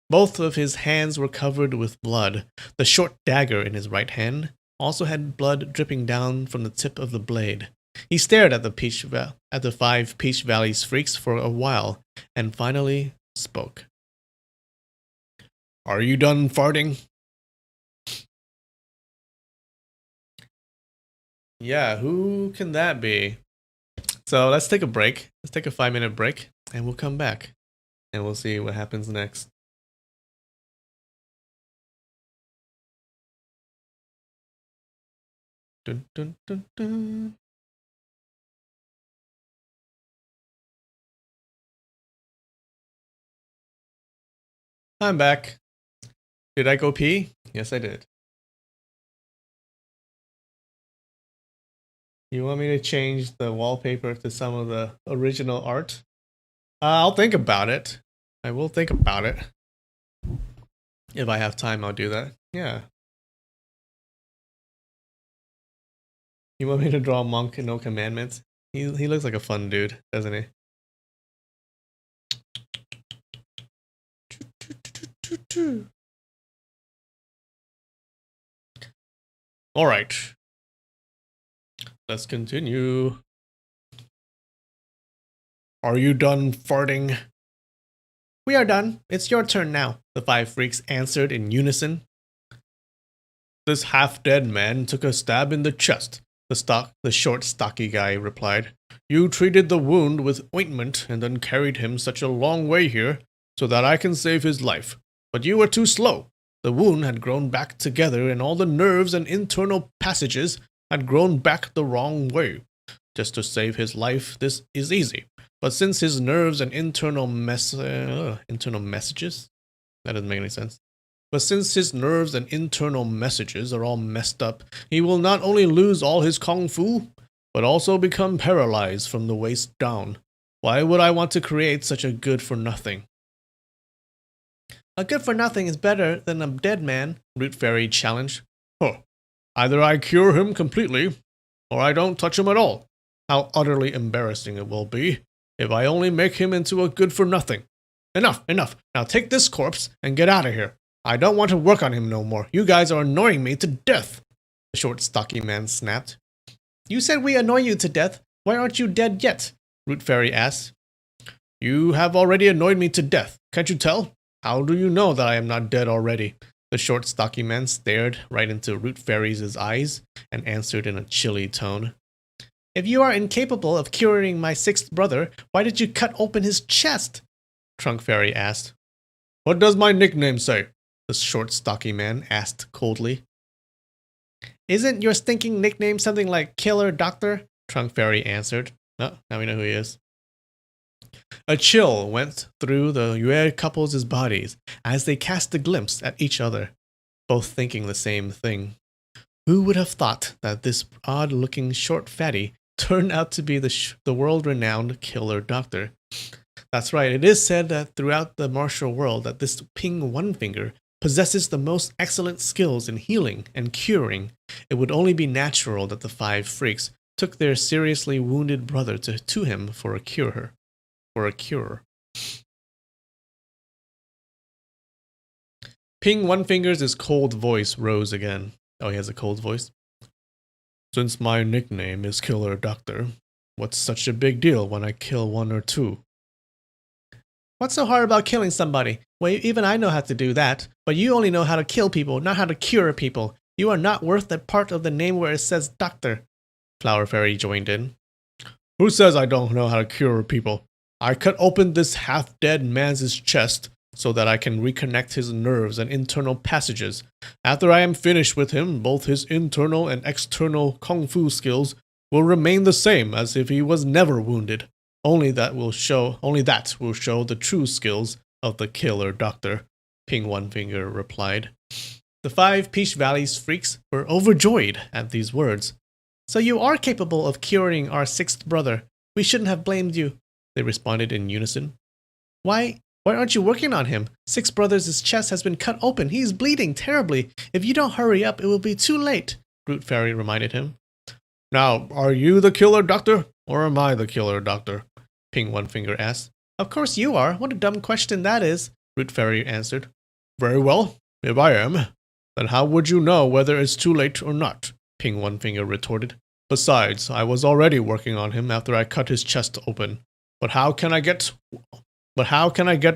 [SPEAKER 1] Both of his hands were covered with blood. The short dagger in his right hand also had blood dripping down from the tip of the blade. He stared at the 5 Peach Valley's freaks for a while, and finally spoke. "Are you done farting?" Yeah, who can that be? So let's take a break. Let's take a 5-minute break, and we'll come back, and we'll see what happens next. Dun, dun, dun, dun. I'm back. Did I go pee? Yes, I did. You want me to change the wallpaper to some of the original art? I'll think about it. I will think about it. If I have time, I'll do that. Yeah. You want me to draw a monk and no commandments? He looks like a fun dude, doesn't he? All right. Let's continue. Are you done farting? We are done. It's your turn now, the 5 freaks answered in unison. This half-dead man took a stab in the chest, the short, stocky guy replied. You treated the wound with ointment and then carried him such a long way here so that I can save his life. But you were too slow. The wound had grown back together and all the nerves and internal passages had grown back the wrong way. Just to save his life, this is easy. But since his nerves and internal messages? That doesn't make any sense. But since his nerves and internal messages are all messed up, he will not only lose all his kung fu, but also become paralyzed from the waist down. Why would I want to create such a good-for-nothing? A good-for-nothing is better than a dead man, Root Fairy challenged. Huh. Either I cure him completely, or I don't touch him at all. How utterly embarrassing it will be if I only make him into a good-for-nothing. Enough. Now take this corpse and get out of here. I don't want to work on him no more. You guys are annoying me to death. The short, stocky man snapped. You said we annoy you to death. Why aren't you dead yet? Root Fairy asked. You have already annoyed me to death. Can't you tell? How do you know that I am not dead already? The short, stocky man stared right into Root Fairy's eyes and answered in a chilly tone. If you are incapable of curing my 6th brother, why did you cut open his chest? Trunk Fairy asked. What does my nickname say? The short, stocky man asked coldly. Isn't your stinking nickname something like Killer Doctor? Trunk Fairy answered. Oh, now we know who he is. A chill went through the Yue couple's bodies as they cast a glimpse at each other, both thinking the same thing. Who would have thought that this odd-looking short fatty turned out to be the world-renowned Killer Doctor? That's right, it is said that throughout the martial world that this Ping One Finger possesses the most excellent skills in healing and curing. It would only be natural that the 5 freaks took their seriously wounded brother to him for a cure. Ping One Finger's cold voice rose again. Oh, he has a cold voice. Since my nickname is Killer Doctor, what's such a big deal when I kill 1 or 2? What's so hard about killing somebody? Well, even I know how to do that, but you only know how to kill people, not how to cure people. You are not worth that part of the name where it says Doctor. Flower Fairy joined in. Who says I don't know how to cure people? I cut open this half-dead man's chest, so that I can reconnect his nerves and internal passages. After I am finished with him, both his internal and external kung fu skills will remain the same as if he was never wounded. Only that will show the true skills of the killer doctor, Ping One Finger replied. The 5 Peach Valley's freaks were overjoyed at these words. So you are capable of curing our 6th brother. We shouldn't have blamed you, they responded in unison. Why aren't you working on him? 6 Brothers' chest has been cut open. He is bleeding terribly. If you don't hurry up, it will be too late, Root Fairy reminded him. Now, are you the killer doctor, or am I the killer doctor? Ping One Finger asked. Of course you are. What a dumb question that is, Root Fairy answered. Very well. If I am, then how would you know whether it's too late or not? Ping One Finger retorted. Besides, I was already working on him after I cut his chest open. But how can I get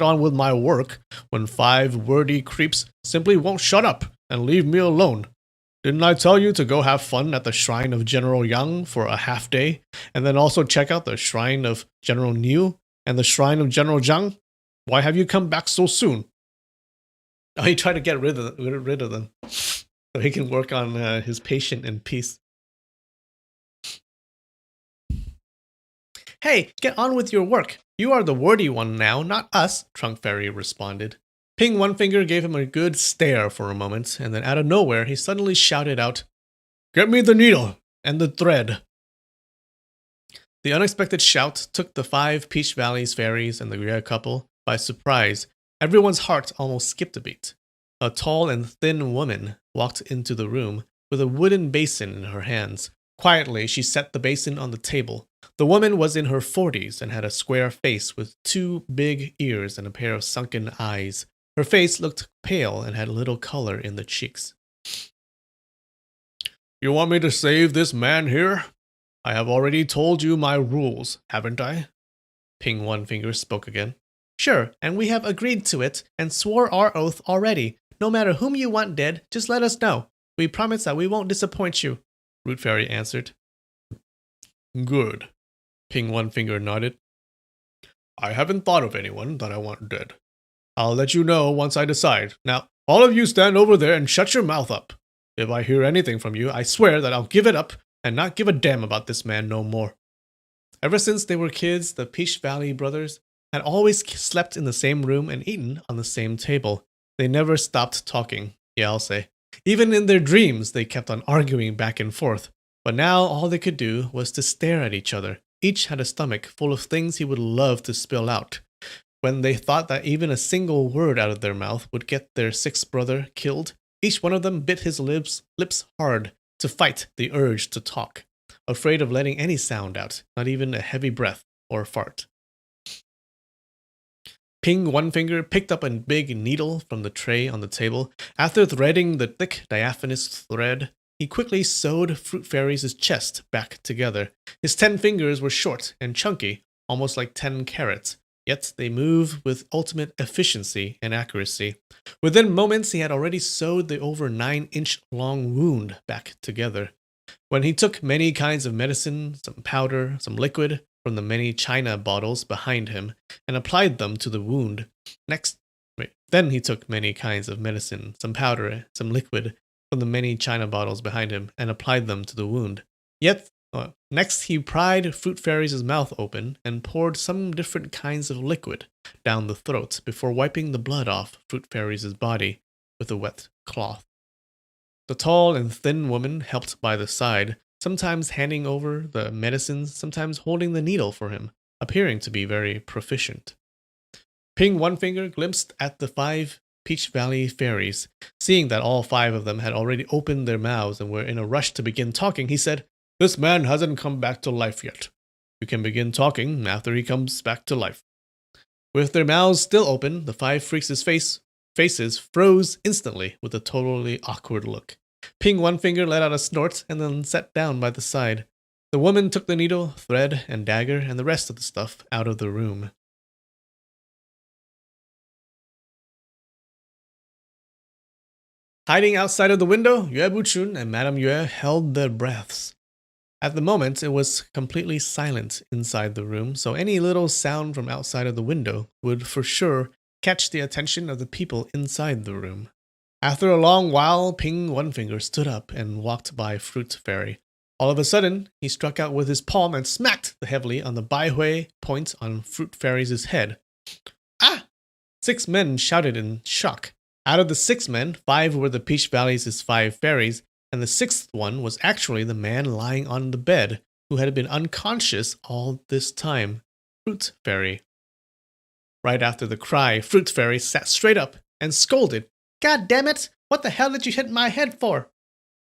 [SPEAKER 1] on with my work when 5 wordy creeps simply won't shut up and leave me alone? Didn't I tell you to go have fun at the shrine of General Yang for a half day, and then also check out the shrine of General Niu and the shrine of General Zhang? Why have you come back so soon? Oh, he tried to get rid of them so he can work on his patient in peace. Hey, get on with your work. You are the wordy one now, not us, Trunk Fairy responded. Ping One Finger gave him a good stare for a moment, and then out of nowhere he suddenly shouted out, Get me the needle and the thread. The unexpected shout took the 5 Peach Valley's fairies and the Rhea couple by surprise. Everyone's heart almost skipped a beat. A tall and thin woman walked into the room with a wooden basin in her hands. Quietly, she set the basin on the table. The woman was in her 40s and had a square face with 2 big ears and a pair of sunken eyes. Her face looked pale and had little color in the cheeks. You want me to save this man here? I have already told you my rules, haven't I? Ping One Finger spoke again. Sure, and we have agreed to it and swore our oath already. No matter whom you want dead, just let us know. We promise that we won't disappoint you, Root Fairy answered. Good. Ping One Finger nodded. I haven't thought of anyone that I want dead. I'll let you know once I decide. Now, all of you stand over there and shut your mouth up. If I hear anything from you, I swear that I'll give it up and not give a damn about this man no more. Ever since they were kids, the Peach Valley brothers had always slept in the same room and eaten on the same table. They never stopped talking, yeah, I'll say. Even in their dreams, they kept on arguing back and forth. But now all they could do was to stare at each other. Each had a stomach full of things he would love to spill out. When they thought that even a single word out of their mouth would get their 6th brother killed, each one of them bit his lips hard to fight the urge to talk, afraid of letting any sound out, not even a heavy breath or fart. Ping One Finger picked up a big needle from the tray on the table. After threading the thick diaphanous thread, he quickly sewed Fruit Fairy's chest back together. His 10 fingers were short and chunky, almost like 10 carrots. Yet they move with ultimate efficiency and accuracy. Within moments, he had already sewed the over 9-inch long wound back together. When he took many kinds of medicine, some powder, some liquid from the many china bottles behind him, and applied them to the wound. Then he took many kinds of medicine, some powder, some liquid from the many china bottles behind him, and applied them to the wound. Next, he pried Fruit Fairy's mouth open and poured some different kinds of liquid down the throat before wiping the blood off Fruit Fairy's body with a wet cloth. The tall and thin woman helped by the side, sometimes handing over the medicines, sometimes holding the needle for him, appearing to be very proficient. Ping One Finger glimpsed at the 5 Peach Valley fairies. Seeing that all 5 of them had already opened their mouths and were in a rush to begin talking, he said, This man hasn't come back to life yet. You can begin talking after he comes back to life. With their mouths still open, the 5 freaks' faces froze instantly with a totally awkward look. Ping One Finger let out a snort and then sat down by the side. The woman took the needle, thread, and dagger and the rest of the stuff out of the room. Hiding outside of the window, Yue Buchun and Madame Yue held their breaths. At the moment, it was completely silent inside the room, so any little sound from outside of the window would for sure catch the attention of the people inside the room. After a long while, Ping One Finger stood up and walked by Fruit Fairy. All of a sudden, he struck out with his palm and smacked heavily on the Baihui point on Fruit Fairy's head. Ah! 6 men shouted in shock. Out of the 6 men, 5 were the Peach Valley's 5 fairies, and the 6th one was actually the man lying on the bed, who had been unconscious all this time, Fruit Fairy. Right after the cry, Fruit Fairy sat straight up and scolded. God damn it! What the hell did you hit my head for?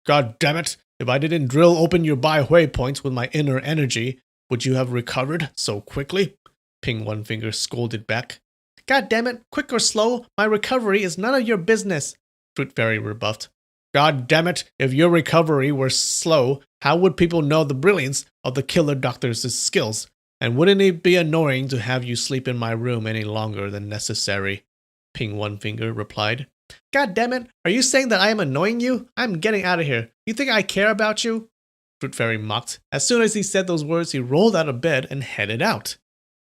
[SPEAKER 1] God damn it! If I didn't drill open your Baihui points with my inner energy, would you have recovered so quickly? Ping One Finger scolded back. God damn it, quick or slow, my recovery is none of your business, Fruit Fairy rebuffed. God damn it, if your recovery were slow, how would people know the brilliance of the killer doctor's skills? And wouldn't it be annoying to have you sleep in my room any longer than necessary? Ping One Finger replied. God damn it, are you saying that I am annoying you? I'm getting out of here. You think I care about you? Fruit Fairy mocked. As soon as he said those words, he rolled out of bed and headed out.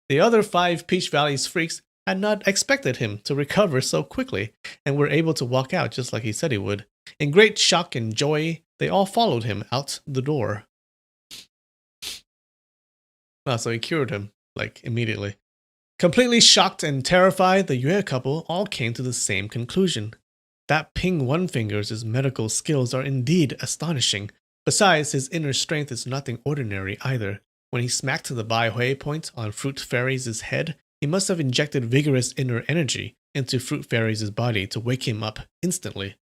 [SPEAKER 1] The other 5 Peach Valley's freaks had not expected him to recover so quickly, and were able to walk out just like he said he would. In great shock and joy, they all followed him out the door. Wow, so he cured him, immediately. Completely shocked and terrified, the Yue couple all came to the same conclusion. That Ping One Finger's medical skills are indeed astonishing. Besides, his inner strength is nothing ordinary either. When he smacked the Baihui point on Fruit Fairy's head, he must have injected vigorous inner energy into Fruit Fairy's body to wake him up instantly.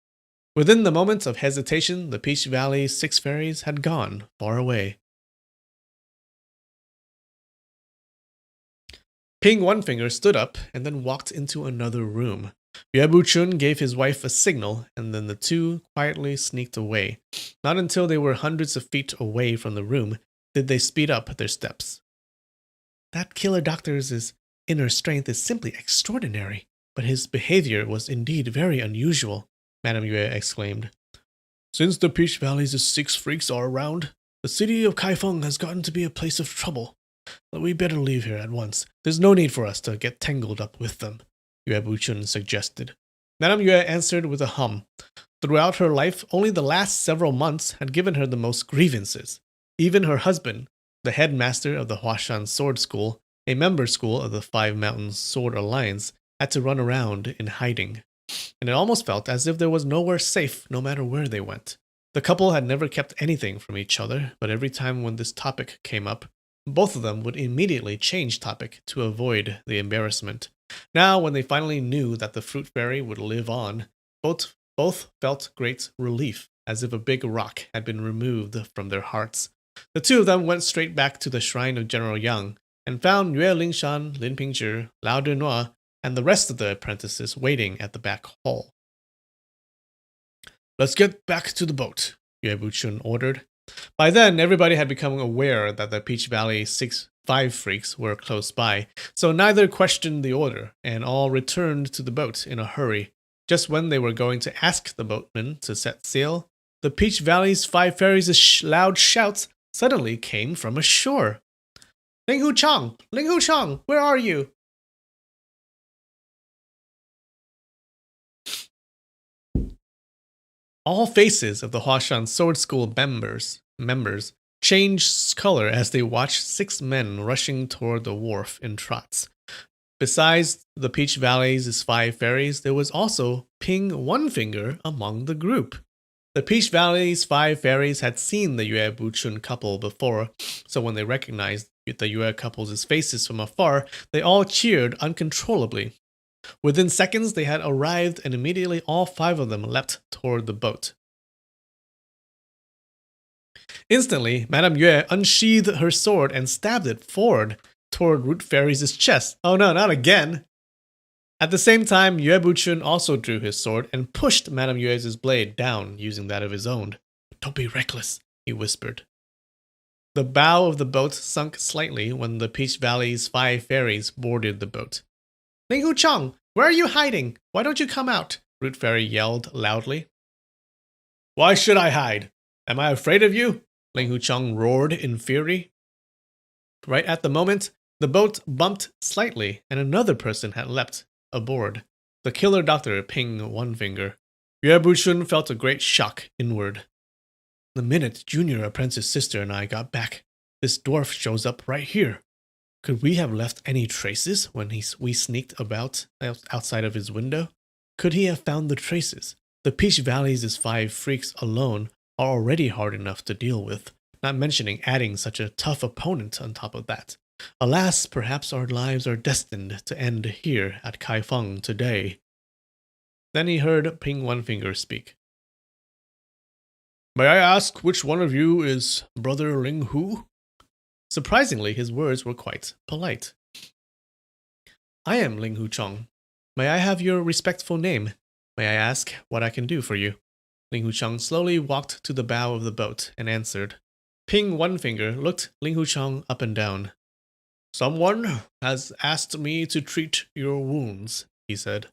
[SPEAKER 1] Within the moment of hesitation, the Peach Valley's 6 fairies had gone far away. Ping One Finger stood up and then walked into another room. Yue Buchun gave his wife a signal, and then the two quietly sneaked away. Not until they were hundreds of feet away from the room did they speed up their steps. That killer doctor's inner strength is simply extraordinary, but his behavior was indeed very unusual, Madame Yue exclaimed. Since the Peach Valley's 6 freaks are around, the city of Kaifeng has gotten to be a place of trouble. But we better leave here at once. There's no need for us to get tangled up with them, Yue Buchun suggested. Madame Yue answered with a hum. Throughout her life, only the last several months had given her the most grievances. Even her husband, the headmaster of the Huashan Sword School, a member school of the 5 Mountains Sword Alliance, had to run around in hiding. And it almost felt as if there was nowhere safe no matter where they went. The couple had never kept anything from each other, but every time when this topic came up, both of them would immediately change topic to avoid the embarrassment. Now, when they finally knew that the Fruit Fairy would live on, both felt great relief, as if a big rock had been removed from their hearts. The two of them went straight back to the shrine of General Yang, and found Yue Lingshan, Lin Pingzhi, Lao Denoi, and the rest of the apprentices waiting at the back hall. Let's get back to the boat, Yue Buchun ordered. By then, everybody had become aware that the Peach Valley 5 freaks were close by, so neither questioned the order, and all returned to the boat in a hurry. Just when they were going to ask the boatman to set sail, the Peach Valley's 5 fairies' loud shouts suddenly came from ashore. Ling Hu Chang! Ling Hu Chang! Where are you? All faces of the Huashan Sword School members changed color as they watched 6 men rushing toward the wharf in trots. Besides the Peach Valley's 5 fairies, there was also Ping One Finger among the group. The Peach Valley's 5 fairies had seen the Yue Buchun couple before, so when they recognized the Yue couple's faces from afar, they all cheered uncontrollably. Within seconds, they had arrived, and immediately all 5 of them leapt toward the boat. Instantly, Madame Yue unsheathed her sword and stabbed it forward toward Root Fairy's chest. Oh no, not again! At the same time, Yue Buchun also drew his sword and pushed Madame Yue's blade down using that of his own. Don't be reckless, he whispered. The bow of the boat sunk slightly when the Peach Valley's 5 fairies boarded the boat. Ling Hu Chang, where are you hiding? Why don't you come out? Root Fairy yelled loudly. Why should I hide? Am I afraid of you? Ling Hu Chang roared in fury. Right at the moment, the boat bumped slightly and another person had leapt aboard. The killer doctor Ping One Finger. Yue Buchun felt a great shock inward. The minute Junior Apprentice Sister and I got back, this dwarf shows up right here. Could we have left any traces when we sneaked about outside of his window? Could he have found the traces? The Peach Valley's 5 freaks alone are already hard enough to deal with, not mentioning adding such a tough opponent on top of that. Alas, perhaps our lives are destined to end here at Kaifeng today. Then he heard Ping One Finger speak. May I ask which one of you is Brother Ling Hu? Surprisingly, his words were quite polite. I am Ling Hu Chong. May I have your respectful name? May I ask what I can do for you? Ling Hu Chong slowly walked to the bow of the boat and answered. Ping One Finger looked Ling Hu Chong up and down. Someone has asked me to treat your wounds, he said.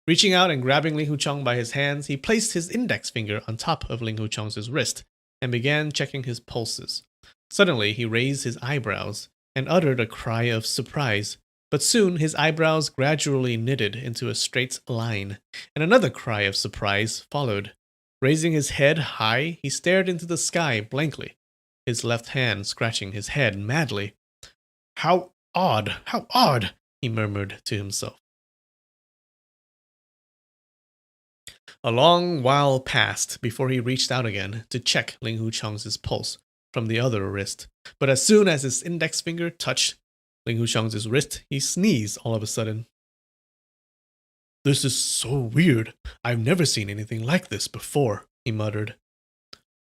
[SPEAKER 1] Reaching out and grabbing Ling Hu Chong by his hands, he placed his index finger on top of Ling Hu Chong's wrist and began checking his pulses. Suddenly, he raised his eyebrows and uttered a cry of surprise, but soon his eyebrows gradually knitted into a straight line, and another cry of surprise followed. Raising his head high, he stared into the sky blankly, his left hand scratching his head madly. How odd, he murmured to himself. A long while passed before he reached out again to check Ling Hu Chong's pulse from the other wrist, but as soon as his index finger touched Ling Hu Chong's wrist, he sneezed all of a sudden. This is so weird. I've never seen anything like this before, he muttered.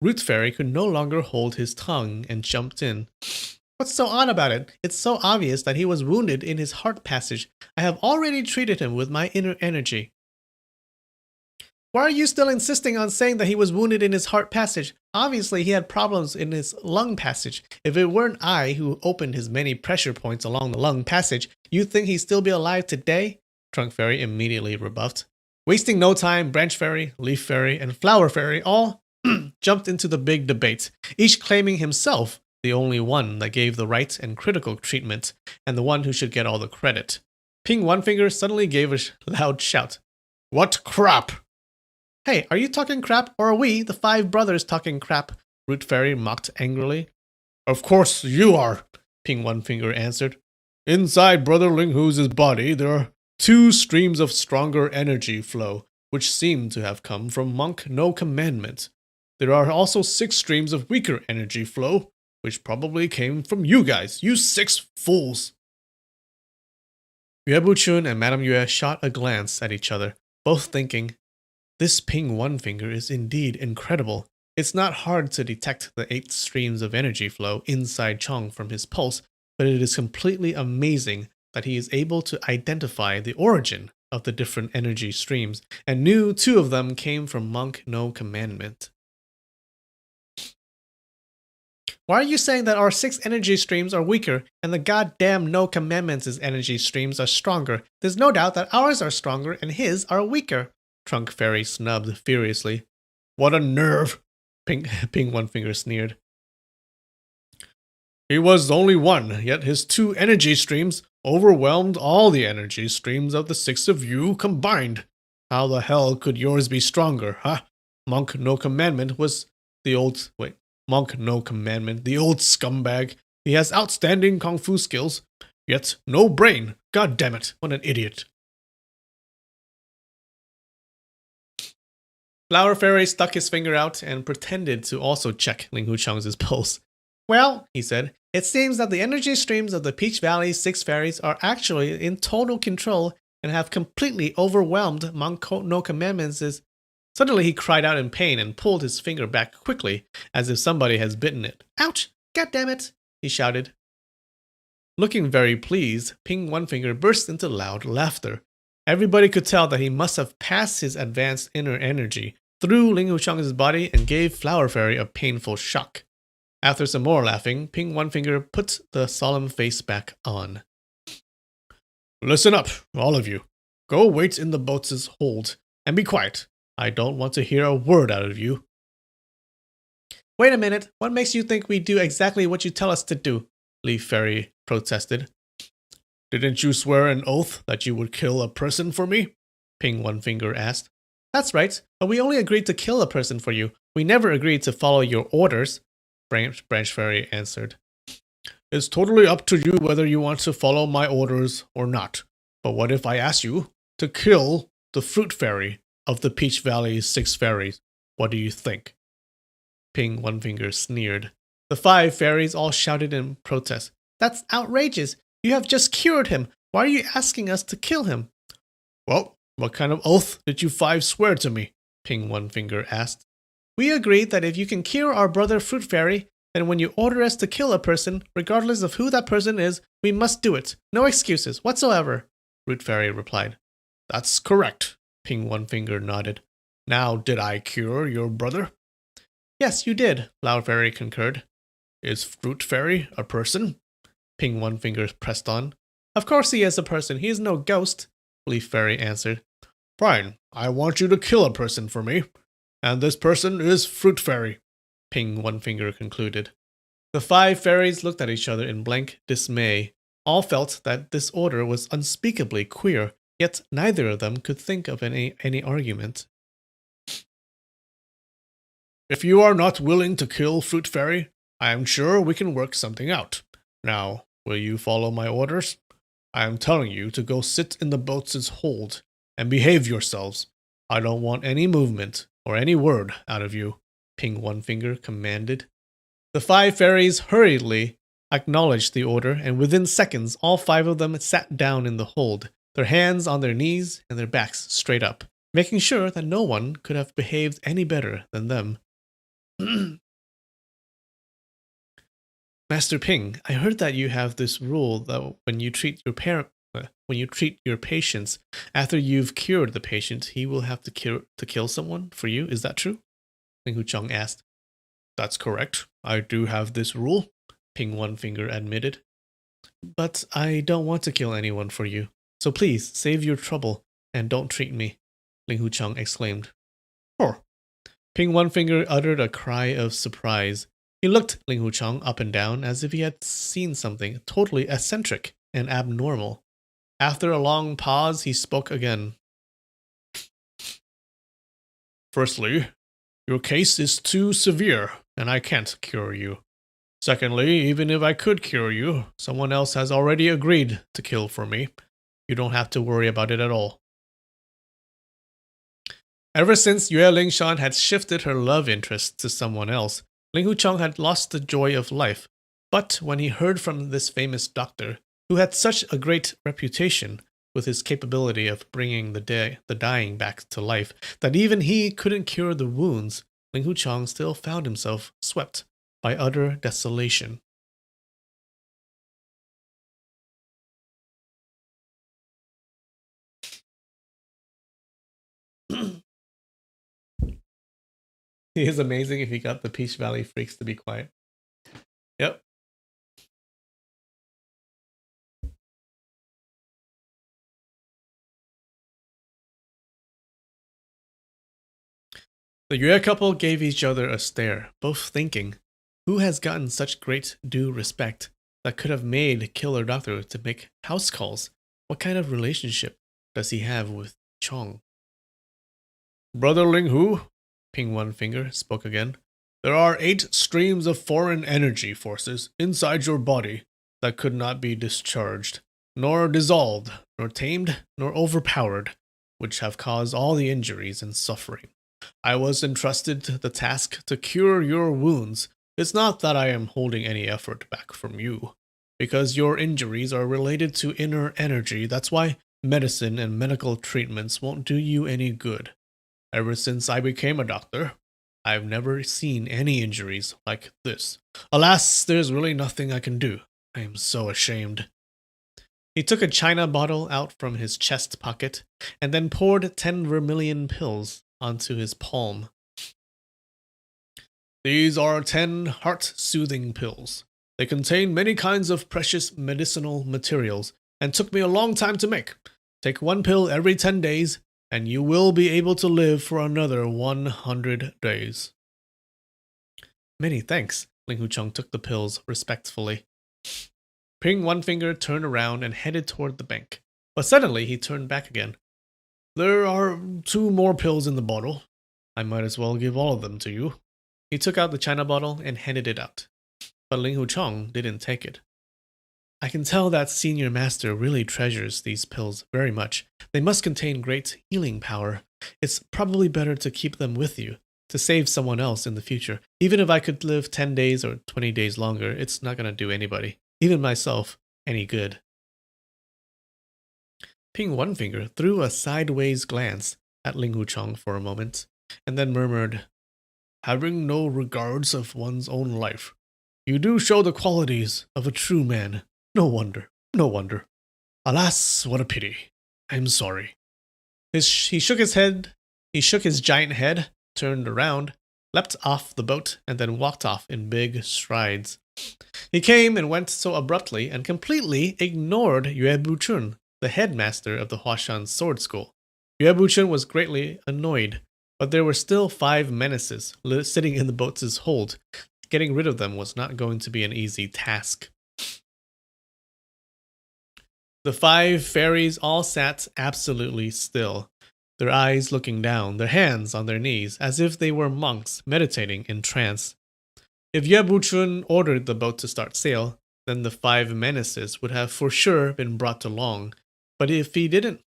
[SPEAKER 1] Root Fairy could no longer hold his tongue and jumped in. What's so odd about it? It's so obvious that he was wounded in his heart passage. I have already treated him with my inner energy. Why are you still insisting on saying that he was wounded in his heart passage? Obviously, he had problems in his lung passage. If it weren't I who opened his many pressure points along the lung passage, you'd think he'd still be alive today? Trunk Fairy immediately rebuffed. Wasting no time, Branch Fairy, Leaf Fairy, and Flower Fairy all jumped into the big debate, each claiming himself the only one that gave the right and critical treatment, and the one who should get all the credit. Ping One Finger suddenly gave a loud shout. What crap! Hey, are you talking crap, or are we, the 5 brothers, talking crap? Root Fairy mocked angrily. Of course you are, Ping One Finger answered. Inside Brother Ling Hu's body, there are 2 streams of stronger energy flow, which seem to have come from Monk No Commandment. There are also 6 streams of weaker energy flow, which probably came from you guys, you 6 fools. Yue Buchun and Madame Yue shot a glance at each other, both thinking, this Ping One Finger is indeed incredible. It's not hard to detect the 8 streams of energy flow inside Chong from his pulse, but it is completely amazing that he is able to identify the origin of the different energy streams, and knew 2 of them came from Monk No Commandment. Why are you saying that our 6 energy streams are weaker, and the goddamn No Commandments' energy streams are stronger? There's no doubt that ours are stronger and his are weaker. Trunk Fairy snubbed furiously. What a nerve! Ping One Finger sneered. He was only one, yet his 2 energy streams overwhelmed all the energy streams of the 6 of you combined. How the hell could yours be stronger, huh? Monk No Commandment, the old scumbag. He has outstanding kung fu skills, yet no brain. God damn it, what an idiot. Flower Fairy stuck his finger out and pretended to also check Ling Hu Chong's pulse. Well, he said, it seems that the energy streams of the Peach Valley's 6 fairies are actually in total control and have completely overwhelmed Monk No Commandments'. Suddenly he cried out in pain and pulled his finger back quickly, as if somebody has bitten it. Ouch! God damn it! He shouted. Looking very pleased, Ping One Finger burst into loud laughter. Everybody could tell that he must have passed his advanced inner energy through Ling Hu Chong's body and gave Flower Fairy a painful shock. After some more laughing, Ping One Finger put the solemn face back on. Listen up, all of you. Go wait in the boat's hold, and be quiet. I don't want to hear a word out of you. Wait a minute, what makes you think we do exactly what you tell us to do? Leaf Fairy protested. Didn't you swear an oath that you would kill a person for me? Ping One Finger asked. That's right, but we only agreed to kill a person for you. We never agreed to follow your orders, Branch Fairy answered. It's totally up to you whether you want to follow my orders or not. But what if I ask you to kill the Fruit Fairy of the Peach Valley's 6 fairies? What do you think? Ping One Finger sneered. The 5 fairies all shouted in protest. That's outrageous. You have just cured him. Why are you asking us to kill him? Well, what kind of oath did you 5 swear to me? Ping One Finger asked. We agreed that if you can cure our brother Fruit Fairy, then when you order us to kill a person, regardless of who that person is, we must do it. No excuses whatsoever, Fruit Fairy replied. That's correct, Ping One Finger nodded. Now, did I cure your brother? Yes, you did, Flower Fairy concurred. Is Fruit Fairy a person? Ping One Finger pressed on. Of course he is a person. He is no ghost, Leaf Fairy answered. Fine, I want you to kill a person for me. And this person is Fruit Fairy, Ping One Finger concluded. The 5 fairies looked at each other in blank dismay. All felt that this order was unspeakably queer, yet neither of them could think of any argument. If you are not willing to kill Fruit Fairy, I am sure we can work something out. Now, will you follow my orders? I am telling you to go sit in the boat's hold and behave yourselves. I don't want any movement or any word out of you, Ping One Finger commanded. The 5 fairies hurriedly acknowledged the order, and within seconds all 5 of them sat down in the hold, their hands on their knees and their backs straight up, making sure that no one could have behaved any better than them. Master Ping, I heard that you have this rule that when you treat your patients after you've cured the patient, he will have to kill someone for you. Is that true? Ling Hucheng asked. That's correct. I do have this rule, Ping One Finger admitted. But I don't want to kill anyone for you. So please, save your trouble and don't treat me, Ling Hucheng exclaimed. Oh. Ping One Finger uttered a cry of surprise. He looked Ling Hucheng up and down as if he had seen something totally eccentric and abnormal. After a long pause, he spoke again. Firstly, your case is too severe, and I can't cure you. Secondly, even if I could cure you, someone else has already agreed to kill for me. You don't have to worry about it at all. Ever since Yue Lingshan had shifted her love interest to someone else, Ling Hucheng had lost the joy of life. But when he heard from this famous doctor, who had such a great reputation with his capability of bringing the dying back to life, that even he couldn't cure the wounds, Ling Hucheng still found himself swept by utter desolation. He is amazing if he got the Peach Valley freaks to be quiet. Yep. The Yue couple gave each other a stare, both thinking, who has gotten such great due respect that could have made Killer Doctor to make house calls? What kind of relationship does he have with Chong? Brother Ling Hu, Ping One Finger spoke again. There are 8 streams of foreign energy forces inside your body that could not be discharged, nor dissolved, nor tamed, nor overpowered, which have caused all the injuries and suffering. I was entrusted the task to cure your wounds. It's not that I am holding any effort back from you, because your injuries are related to inner energy. That's why medicine and medical treatments won't do you any good. Ever since I became a doctor, I've never seen any injuries like this. Alas, there's really nothing I can do. I am so ashamed. He took a china bottle out from his chest pocket and then poured 10 vermilion pills onto his palm. These are 10 heart-soothing pills. They contain many kinds of precious medicinal materials and took me a long time to make. Take 1 pill every 10 days and you will be able to live for another 100 days. Many thanks. Ling Hucheng took the pills respectfully. Ping One Finger turned around and headed toward the bank. But suddenly he turned back again. There are 2 more pills in the bottle. I might as well give all of them to you. He took out the china bottle and handed it out. But Ling Huchong didn't take it. I can tell that Senior Master really treasures these pills very much. They must contain great healing power. It's probably better to keep them with you, to save someone else in the future. Even if I could live 10 days or 20 days longer, it's not going to do anybody, even myself, any good. Ping One Finger threw a sideways glance at Ling Huchong for a moment, and then murmured, Having no regards of one's own life, you do show the qualities of a true man. No wonder, no wonder. Alas, what a pity. I'm sorry. He shook his giant head, turned around, leapt off the boat, and then walked off in big strides. He came and went so abruptly and completely ignored Yue Buchun, the headmaster of the Huashan Sword School. Yue Buchun was greatly annoyed, but there were still 5 menaces sitting in the boat's hold. Getting rid of them was not going to be an easy task. The 5 fairies all sat absolutely still, their eyes looking down, their hands on their knees, as if they were monks meditating in trance. If Yue Buchun ordered the boat to start sail, then the 5 menaces would have for sure been brought along. But if he didn't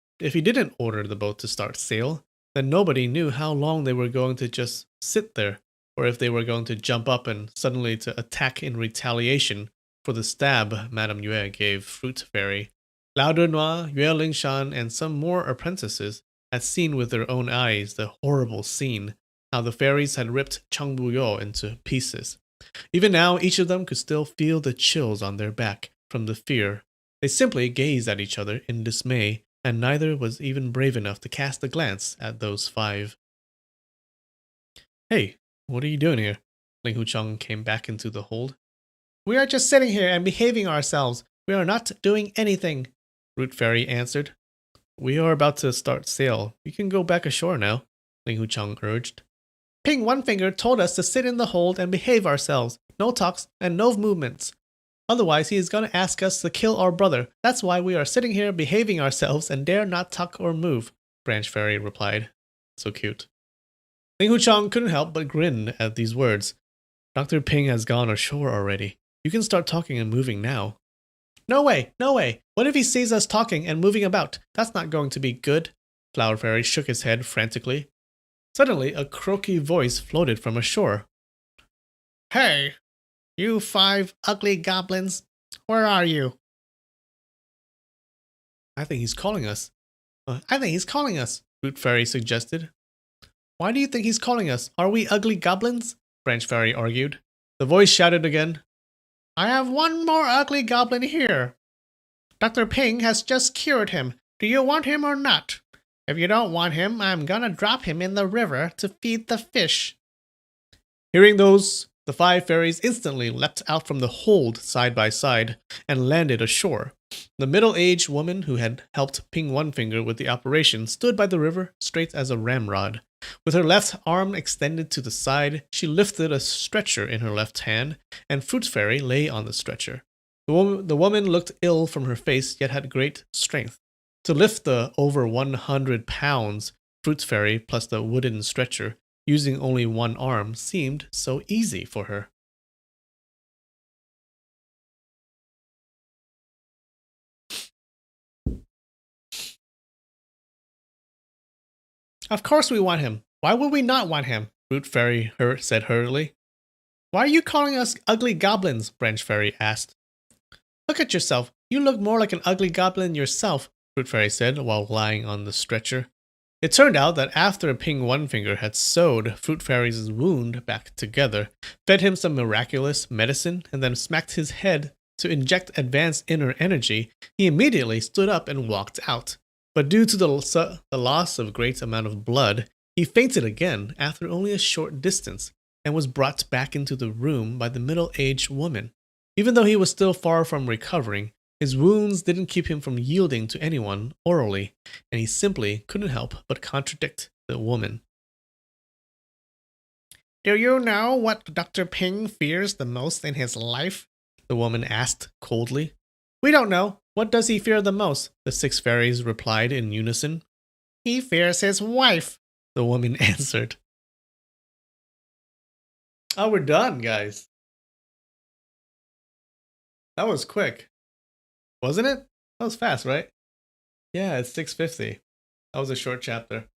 [SPEAKER 1] order the boat to start sail, then nobody knew how long they were going to just sit there, or if they were going to jump up and suddenly to attack in retaliation for the stab Madame Yue gave Fruit Fairy. Lao Denois, Yue Lingshan, and some more apprentices had seen with their own eyes the horrible scene, how the fairies had ripped Chang Buyo into pieces. Even now, each of them could still feel the chills on their back from the fear. They simply gazed at each other in dismay, and neither was even brave enough to cast a glance at those 5. Hey, what are you doing here? Ling Huchong came back into the hold. We are just sitting here and behaving ourselves. We are not doing anything, Root Fairy answered. We are about to start sail. We can go back ashore now, Ling Huchong urged. Ping One Finger told us to sit in the hold and behave ourselves. No talks and no movements. Otherwise, he is going to ask us to kill our brother. That's why we are sitting here behaving ourselves and dare not talk or move, Branch Fairy replied. So cute. Ling Huchong couldn't help but grin at these words. Dr. Ping has gone ashore already. You can start talking and moving now. No way, no way. What if he sees us talking and moving about? That's not going to be good. Flower Fairy shook his head frantically. Suddenly, a croaky voice floated from ashore. Hey, you 5 ugly goblins. Where are you? I think he's calling us. Root Fairy suggested. Why do you think he's calling us? Are we ugly goblins? Branch Fairy argued. The voice shouted again. I have 1 more ugly goblin here. Dr. Ping has just cured him. Do you want him or not? If you don't want him, I'm gonna drop him in the river to feed the fish. Hearing those, the 5 fairies instantly leapt out from the hold side by side and landed ashore. The middle-aged woman who had helped Ping One Finger with the operation stood by the river straight as a ramrod. With her left arm extended to the side, she lifted a stretcher in her left hand, and Fruit Fairy lay on the stretcher. The woman looked ill from her face, yet had great strength. To lift the over 100 pounds Fruit Fairy plus the wooden stretcher, using only 1 arm, seemed so easy for her. Of course we want him. Why would we not want him? Fruit Fairy said hurriedly. Why are you calling us ugly goblins? Branch Fairy asked. Look at yourself. You look more like an ugly goblin yourself, Fruit Fairy said while lying on the stretcher. It turned out that after Ping One Finger had sewed Fruit Fairy's wound back together, fed him some miraculous medicine, and then smacked his head to inject advanced inner energy, he immediately stood up and walked out. But due to the loss of a great amount of blood, he fainted again after only a short distance, and was brought back into the room by the middle-aged woman. Even though he was still far from recovering, his wounds didn't keep him from yielding to anyone orally, and he simply couldn't help but contradict the woman. Do you know what Dr. Ping fears the most in his life? The woman asked coldly. We don't know. What does he fear the most? The 6 fairies replied in unison. He fears his wife, the woman answered. Oh, we're done, guys. That was quick. Wasn't it? That was fast, right? Yeah, it's 6:50. That was a short chapter.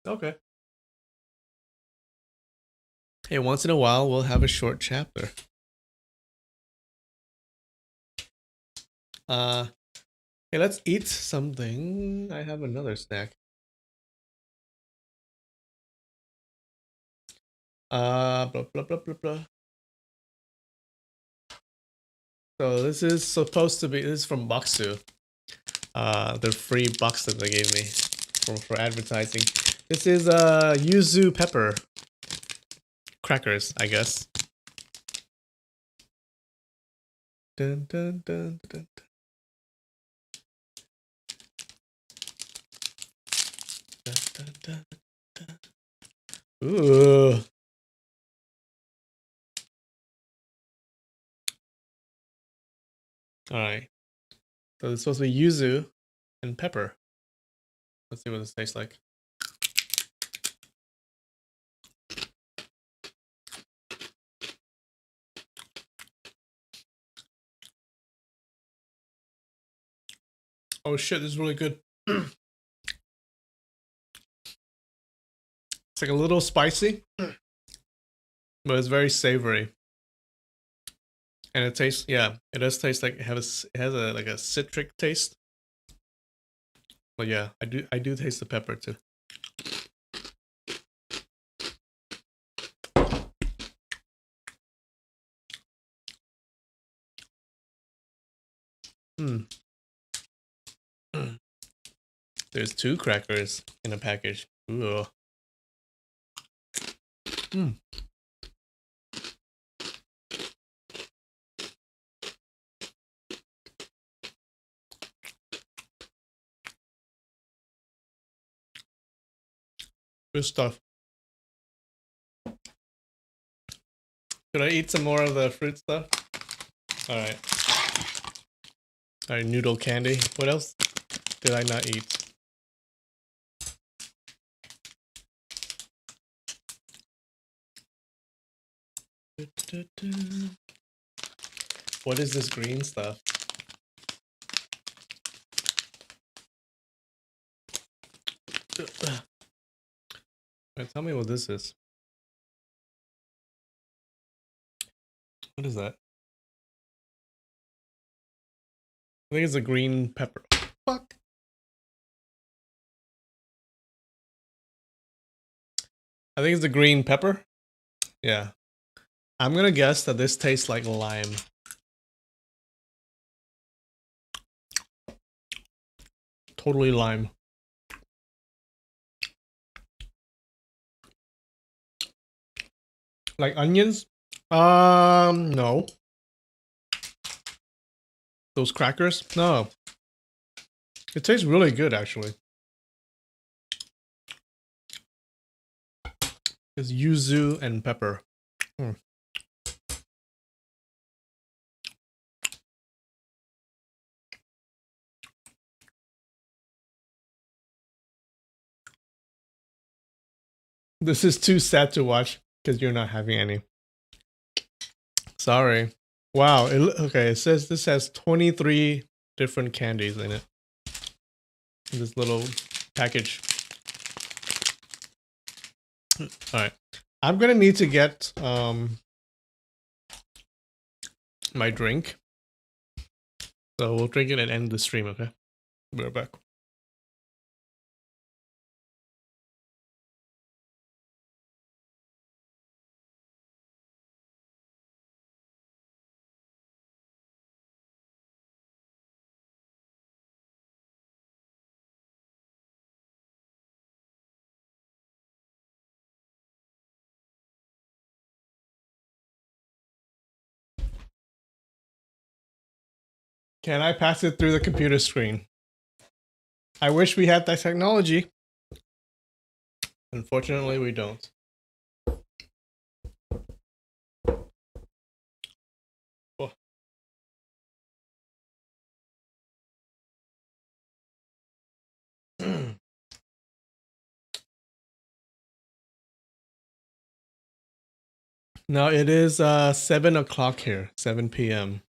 [SPEAKER 1] Okay. Hey, once in a while, we'll have a short chapter. Hey, let's eat something. I have another snack. Blah, blah, blah, blah, blah. So this is supposed to be, this is from Boxu. The free box that they gave me for advertising. This is yuzu pepper crackers, I guess. Dun, dun, dun, dun, dun, dun, dun, dun. Ooh. Alright. So it's supposed to be yuzu and pepper. Let's see what this tastes like. Oh shit, this is really good. It's like a little spicy, but it's very savory. And it tastes, yeah, it does taste like it has a like a citric taste. But yeah, I do taste the pepper too. There's 2 crackers in a package. Ooh. Good stuff. Should I eat some more of the fruit stuff? Alright. Alright, noodle candy. What else did I not eat? What is this green stuff? Tell me what this is. What is that? I think it's a green pepper. Fuck. I think it's the green pepper. Yeah. I'm gonna guess that this tastes like lime. Totally lime. Like onions? No. Those crackers? No. It tastes really good, actually. It's yuzu and pepper. This is too sad to watch because you're not having any. Sorry. Wow. Okay, it says this has 23 different candies in it. In this little package. Alright. I'm gonna need to get my drink. So we'll drink it and end the stream, okay? Be right back. Can I pass it through the computer screen? I wish we had that technology. Unfortunately, we don't. No, it is 7 o'clock here, 7 p.m.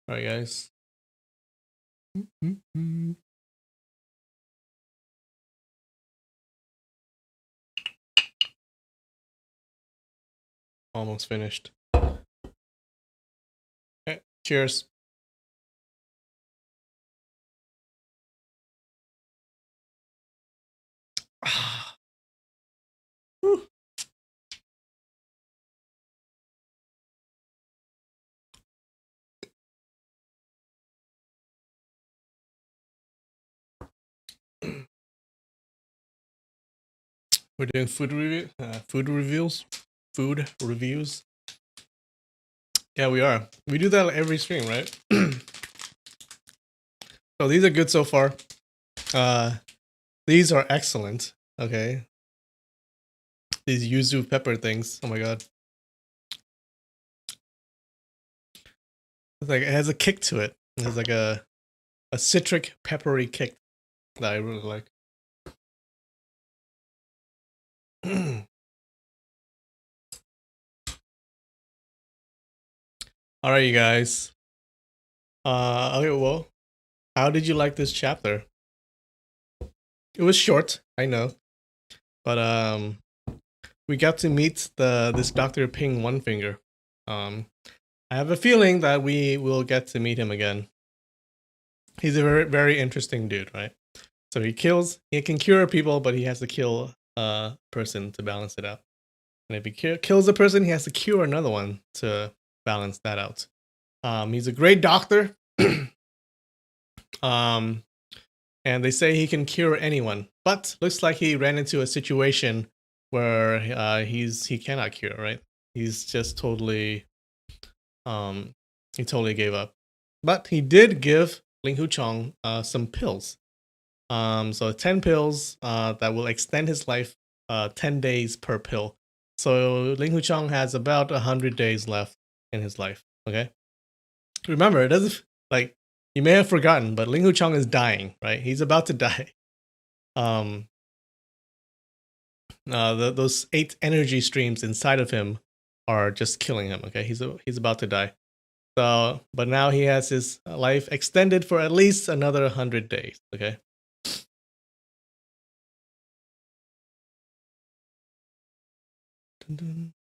[SPEAKER 1] All right, guys. Almost finished. Okay, cheers. Whew. We're doing food reviews. Food reviews. Yeah, we are. We do that every stream, right? So these are good so far. These are excellent. Okay. These yuzu pepper things. Oh my god. It's like it has a kick to it. It has like a citric peppery kick that I really like. All right, you guys. Okay, well, how did you like this chapter? It was short, I know, but we got to meet this Dr. Ping One Finger. I have a feeling that we will get to meet him again. He's a very, very interesting dude, right? So he can cure people, but he has to kill a person to balance it out. And if he kills a person, he has to cure another one to balance that out. He's a great doctor. And they say he can cure anyone, but looks like he ran into a situation where he cannot cure, right? He's just totally he totally gave up. But he did give Ling Hu Chong some pills. So 10 pills that will extend his life 10 days per pill. So Ling Hu Chong has about 100 days left in his life. Okay. Remember, it doesn't like you may have forgotten, but Ling Hu Chong is dying, right? He's about to die. Those 8 energy streams inside of him are just killing him. Okay, he's about to die. So, but now he has his life extended for at least another 100 days. Okay. Dun dun.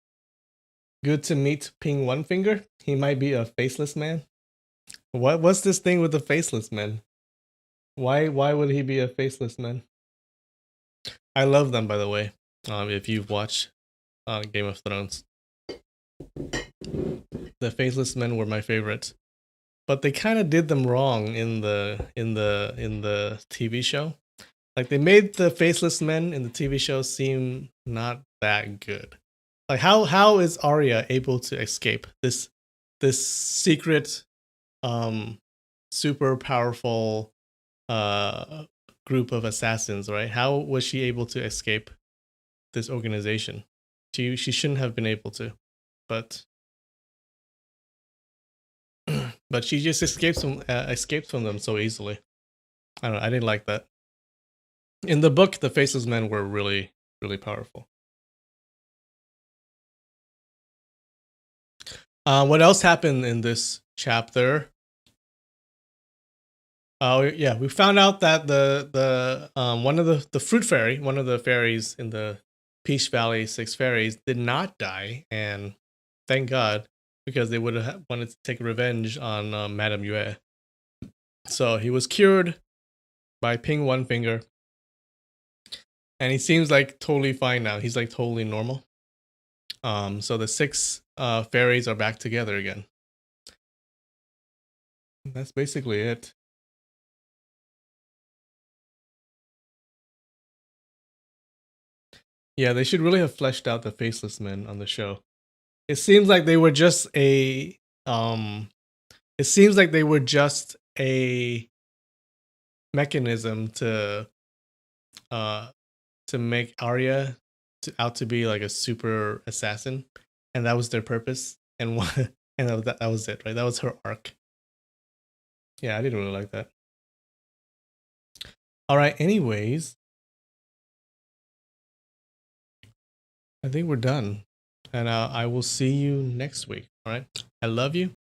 [SPEAKER 1] Good to meet Ping One Finger. He might be a faceless man. What's this thing with the faceless men? Why would he be a faceless man? I love them, by the way. If you've watched Game of Thrones, the faceless men were my favorite, but they kind of did them wrong in the TV show. Like they made the faceless men in the TV show seem not that good. Like how is Arya able to escape this secret super powerful group of assassins, right? How was she able to escape this organization? She shouldn't have been able to, but but she just escapes from them so easily. I don't know. I didn't like that. In the book, the faceless men were really powerful. What else happened in this chapter? Yeah, we found out that the one of the fruit fairy, one of the fairies in the Peach Valley 6 fairies, did not die, and thank God, because they would have wanted to take revenge on Madame Yue. So he was cured by Ping One Finger, and he seems like totally fine now. He's like totally normal. So the 6 fairies are back together again. That's basically it. Yeah, they should really have fleshed out the faceless men on the show. It seems like they were just a it seems like they were just a mechanism to make Arya out to be like a super assassin, and that was their purpose. And what and that was it, right? That was her arc. Yeah, I didn't really like that. All right, anyways, I think we're done. And I will see you next week. All right. I love you.